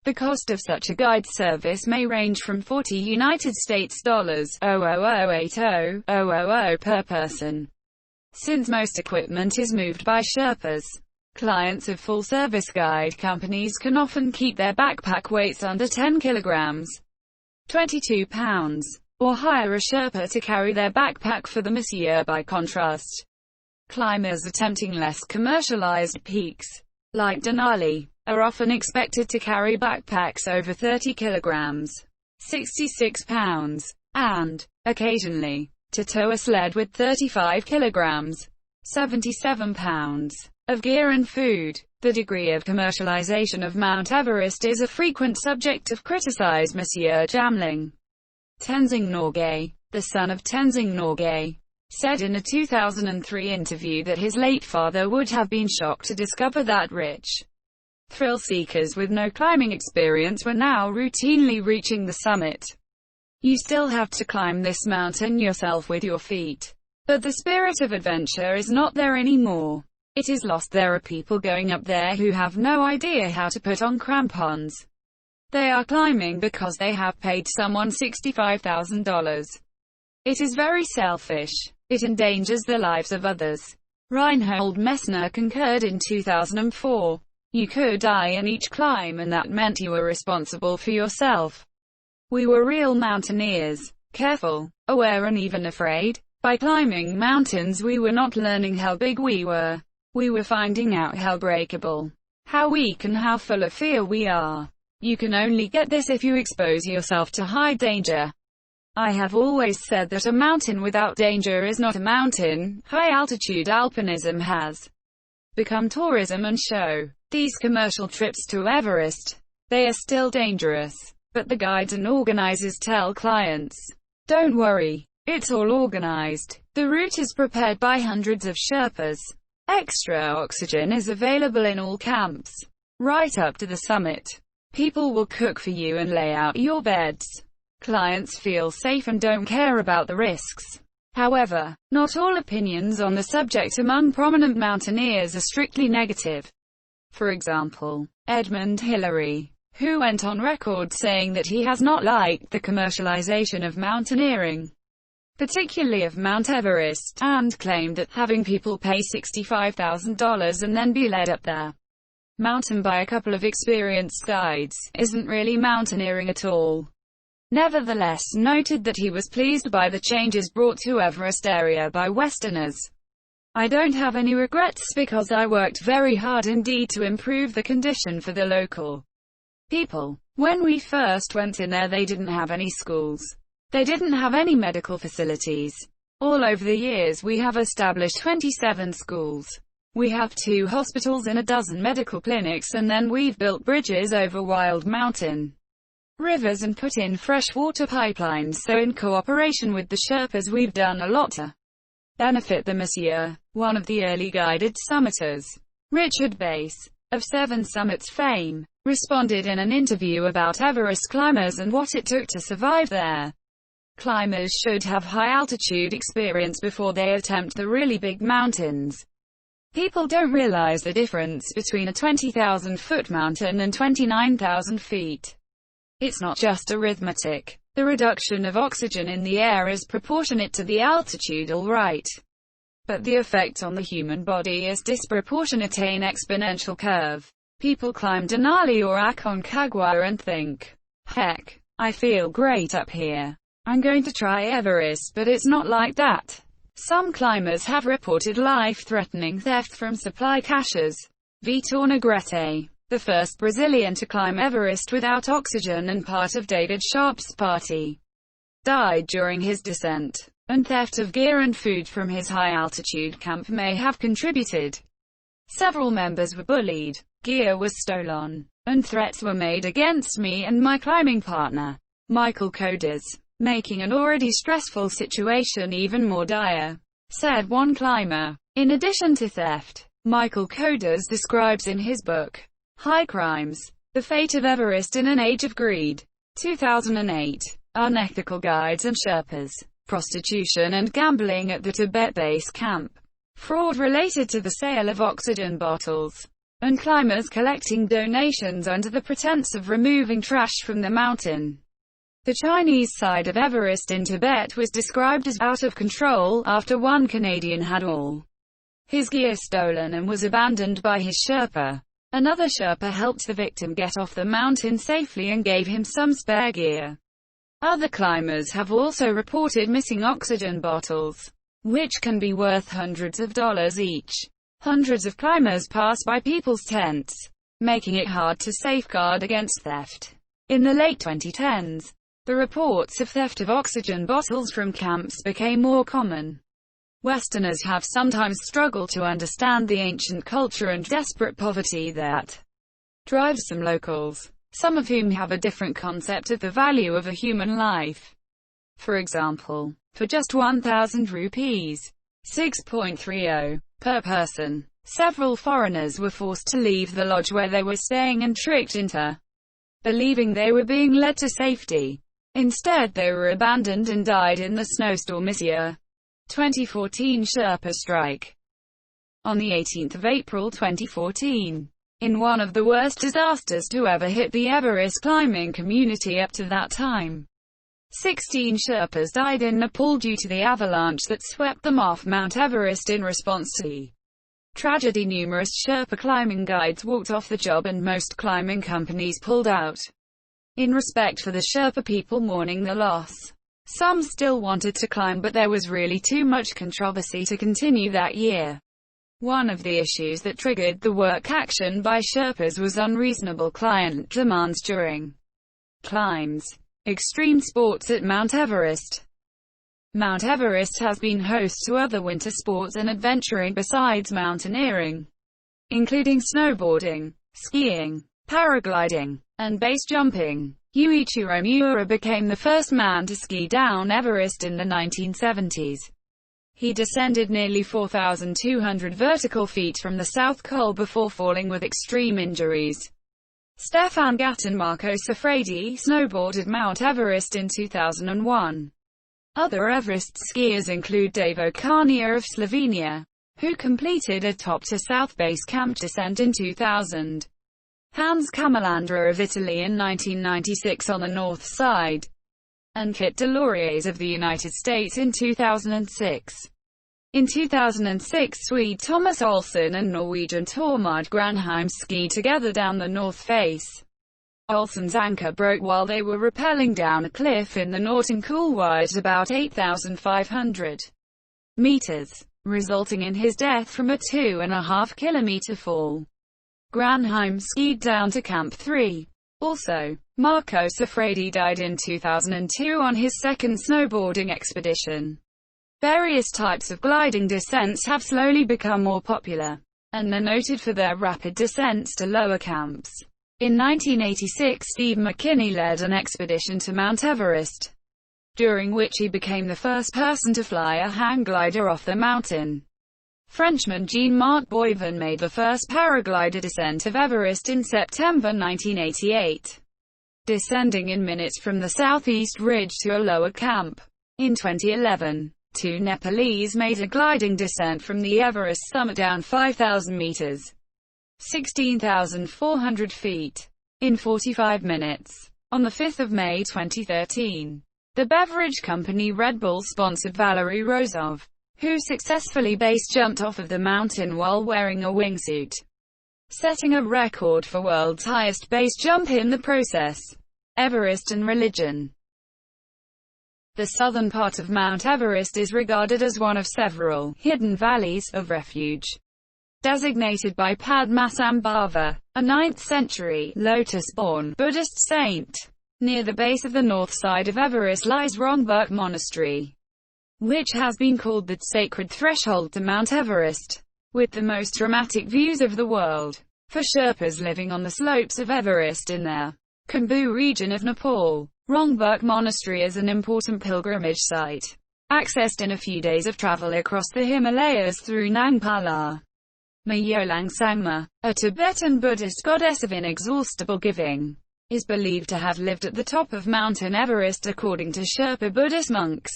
The cost of such a guide service may range from $40 United States dollars ($0.0080 per person. Since most equipment is moved by Sherpas, clients of full-service guide companies can often keep their backpack weights under 10 kilograms, 22 pounds, or hire a Sherpa to carry their backpack for them. By contrast, climbers attempting less commercialized peaks, like Denali, are often expected to carry backpacks over 30 kilograms, 66 pounds, and, occasionally, to tow a sled with 35 kilograms, 77 pounds, of gear and food. The degree of commercialization of Mount Everest is a frequent subject of criticize. Monsieur Jamling Tenzing Norgay, the son of Tenzing Norgay, said in a 2003 interview that his late father would have been shocked to discover that rich thrill-seekers with no climbing experience were now routinely reaching the summit. You still have to climb this mountain yourself with your feet. But the spirit of adventure is not there anymore. It is lost. There are people going up there who have no idea how to put on crampons. They are climbing because they have paid someone $65,000. It is very selfish. It endangers the lives of others. Reinhold Messner concurred in 2004. You could die in each climb and that meant you were responsible for yourself. We were real mountaineers, careful, aware and even afraid. By climbing mountains we were not learning how big we were. We were finding out how breakable, how weak and how full of fear we are. You can only get this if you expose yourself to high danger. I have always said that a mountain without danger is not a mountain. High-altitude alpinism has become tourism and show. These commercial trips to Everest, they are still dangerous. But the guides and organizers tell clients, don't worry, it's all organized. The route is prepared by hundreds of Sherpas. Extra oxygen is available in all camps. Right up to the summit. People will cook for you and lay out your beds. Clients feel safe and don't care about the risks. However, not all opinions on the subject among prominent mountaineers are strictly negative. For example, Edmund Hillary, who went on record saying that he has not liked the commercialization of mountaineering, particularly of Mount Everest, and claimed that having people pay $65,000 and then be led up their mountain by a couple of experienced guides isn't really mountaineering at all. Nevertheless, noted that he was pleased by the changes brought to Everest area by Westerners. I don't have any regrets because I worked very hard indeed to improve the condition for the local people. When we first went in there, they didn't have any schools. They didn't have any medical facilities. All over the years we have established 27 schools. We have 2 hospitals and a dozen medical clinics, and then we've built bridges over wild mountain rivers and put in freshwater pipelines, so in cooperation with the Sherpas we've done a lot to benefit the Monsieur. One of the early guided summiters, Richard Bass, of Seven Summits fame, responded in an interview about Everest climbers and what it took to survive there. Climbers should have high-altitude experience before they attempt the really big mountains. People don't realize the difference between a 20,000-foot mountain and 29,000 feet. It's not just arithmetic. The reduction of oxygen in the air is proportionate to the altitude, all right. But the effect on the human body is disproportionate, an exponential curve. People climb Denali or Aconcagua and think, heck, I feel great up here. I'm going to try Everest, but it's not like that. Some climbers have reported life-threatening theft from supply caches. Vitor Negrete, the first Brazilian to climb Everest without oxygen and part of David Sharp's party, died during his descent, and theft of gear and food from his high-altitude camp may have contributed. Several members were bullied, gear was stolen, and threats were made against me and my climbing partner, Michael Coders, making an already stressful situation even more dire, said one climber. In addition to theft, Michael Coders describes in his book, High Crimes, The Fate of Everest in an Age of Greed, 2008, unethical guides and Sherpas, prostitution and gambling at the Tibet base camp, fraud related to the sale of oxygen bottles, and climbers collecting donations under the pretense of removing trash from the mountain. The Chinese side of Everest in Tibet was described as out of control after one Canadian had all his gear stolen and was abandoned by his Sherpa. Another Sherpa helped the victim get off the mountain safely and gave him some spare gear. Other climbers have also reported missing oxygen bottles, which can be worth hundreds of dollars each. Hundreds of climbers pass by people's tents, making it hard to safeguard against theft. In the late 2010s, the reports of theft of oxygen bottles from camps became more common. Westerners have sometimes struggled to understand the ancient culture and desperate poverty that drives some locals, some of whom have a different concept of the value of a human life. For example, for just 1,000 rupees, $6.30 per person, several foreigners were forced to leave the lodge where they were staying and tricked into believing they were being led to safety. Instead, they were abandoned and died in the snowstorm this year. 2014 Sherpa strike. On the 18th of April 2014, in one of the worst disasters to ever hit the Everest climbing community up to that time, 16 Sherpas died in Nepal due to the avalanche that swept them off Mount Everest in response to the tragedy. Numerous Sherpa climbing guides walked off the job and most climbing companies pulled out. In respect for the Sherpa people mourning the loss, some still wanted to climb, but there was really too much controversy to continue that year. One of the issues that triggered the work action by Sherpas was unreasonable client demands during climbs. Extreme sports at Mount Everest. Mount Everest has been host to other winter sports and adventuring besides mountaineering, including snowboarding, skiing, paragliding, and base jumping. Yuichiro Miura became the first man to ski down Everest in the 1970s. He descended nearly 4,200 vertical feet from the South Col before falling with extreme injuries. Stefan Gatt and Marco Siffredi snowboarded Mount Everest in 2001. Other Everest skiers include Davo Karnia of Slovenia, who completed a top-to-south base camp descent in 2000. Hans Kamalandra of Italy in 1996 on the north side, and Kit Deloriers of the United States in 2006. In 2006, Swede Thomas Olsson and Norwegian Tormod Granheim skied together down the North Face. Olsson's anchor broke while they were rappelling down a cliff in the Norton-Kulwa at about 8,500 meters, resulting in his death from a 2.5-kilometer fall. Granheim skied down to Camp 3. Also, Marco Siffredi died in 2002 on his second snowboarding expedition. Various types of gliding descents have slowly become more popular, and they're noted for their rapid descents to lower camps. In 1986, Steve McKinney led an expedition to Mount Everest, during which he became the first person to fly a hang glider off the mountain. Frenchman Jean-Marc Boivin made the first paraglider descent of Everest in September 1988, descending in minutes from the southeast ridge to a lower camp. In 2011, two Nepalese made a gliding descent from the Everest summit down 5,000 meters, 16,400 feet, in 45 minutes. On the 5th of May 2013, the beverage company Red Bull sponsored Valery Rozov, who successfully base jumped off of the mountain while wearing a wingsuit, setting a record for world's highest base jump in the process. Everest and religion. The southern part of Mount Everest is regarded as one of several hidden valleys of refuge, designated by Padmasambhava, a 9th-century, lotus-born Buddhist saint. Near the base of the north side of Everest lies Rongbuk Monastery, which has been called the sacred threshold to Mount Everest, with the most dramatic views of the world. For Sherpas living on the slopes of Everest in their Khumbu region of Nepal, Rongbuk Monastery is an important pilgrimage site, accessed in a few days of travel across the Himalayas through Nangpala. Myolang Sangma, a Tibetan Buddhist goddess of inexhaustible giving, is believed to have lived at the top of Mountain Everest according to Sherpa Buddhist monks.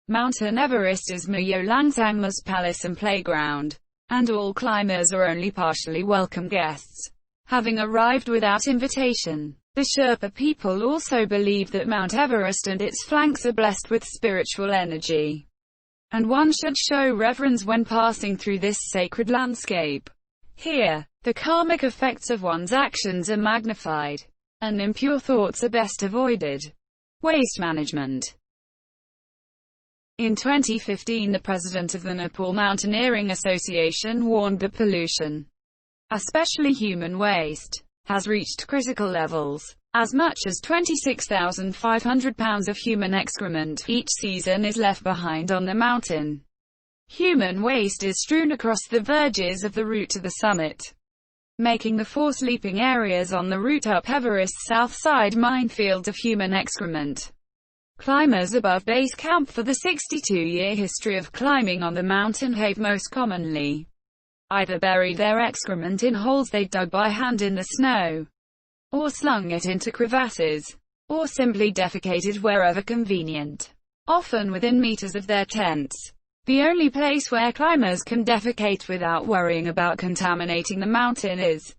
Mountain Everest is Myolang Sangma's palace and playground, and all climbers are only partially welcome guests, having arrived without invitation. The Sherpa people also believe that Mount Everest and its flanks are blessed with spiritual energy, and one should show reverence when passing through this sacred landscape. Here, the karmic effects of one's actions are magnified, and impure thoughts are best avoided. Waste management. In 2015, the president of the Nepal Mountaineering Association warned that pollution, especially human waste, has reached critical levels. As much as 26,500 pounds of human excrement each season is left behind on the mountain. Human waste is strewn across the verges of the route to the summit, making the 4 sleeping areas on the route up Everest's south side minefields of human excrement. Climbers above base camp for the 62-year history of climbing on the mountain have most commonly either buried their excrement in holes they dug by hand in the snow, or slung it into crevasses, or simply defecated wherever convenient, often within meters of their tents. The only place where climbers can defecate without worrying about contaminating the mountain is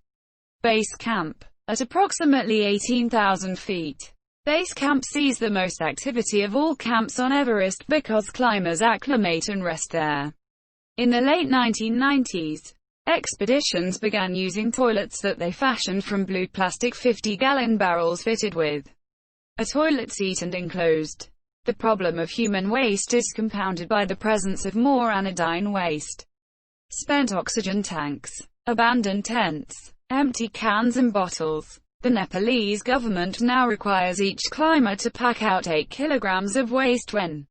base camp, at approximately 18,000 feet. Base camp sees the most activity of all camps on Everest because climbers acclimate and rest there. In the late 1990s, expeditions began using toilets that they fashioned from blue plastic 50-gallon barrels fitted with a toilet seat and enclosed. The problem of human waste is compounded by the presence of more anodyne waste, spent oxygen tanks, abandoned tents, empty cans and bottles. The Nepalese government now requires each climber to pack out 8 kilograms of waste when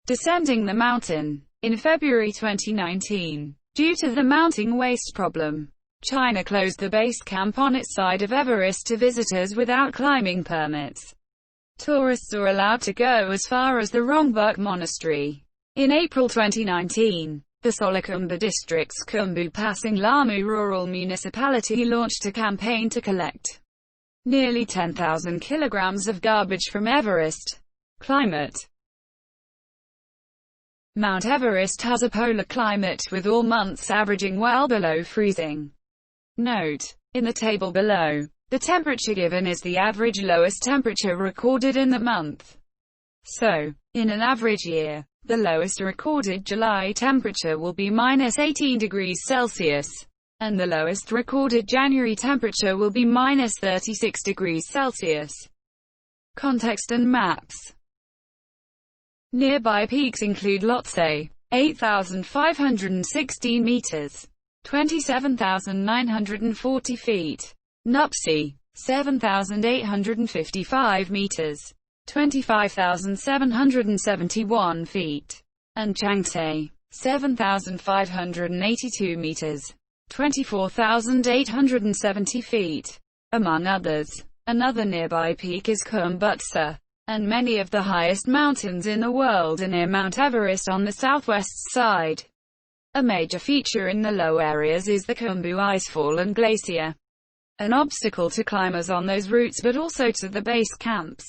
descending the mountain. In February 2019, due to the mounting waste problem, China closed the base camp on its side of Everest to visitors without climbing permits. Tourists are allowed to go as far as the Rongbuk Monastery. In April 2019, the Solakhumbu district's Khumbu Pasing Lamu rural municipality launched a campaign to collect nearly 10,000 kilograms of garbage from Everest. Climate. Mount Everest has a polar climate with all months averaging well below freezing. Note: in the table below, the temperature given is the average lowest temperature recorded in the month. So, in an average year, the lowest recorded July temperature will be -18 degrees Celsius, and the lowest recorded January temperature will be -36 degrees Celsius. Context and maps. Nearby peaks include Lhotse, 8,516 meters, 27,940 feet, Nuptse, 7,855 meters, 25,771 feet, and Changte, 7,582 meters, 24,870 feet, among others. Another nearby peak is Khumbutsar, and many of the highest mountains in the world are near Mount Everest on the southwest side. A major feature in the low areas is the Khumbu Icefall and Glacier, an obstacle to climbers on those routes but also to the base camps.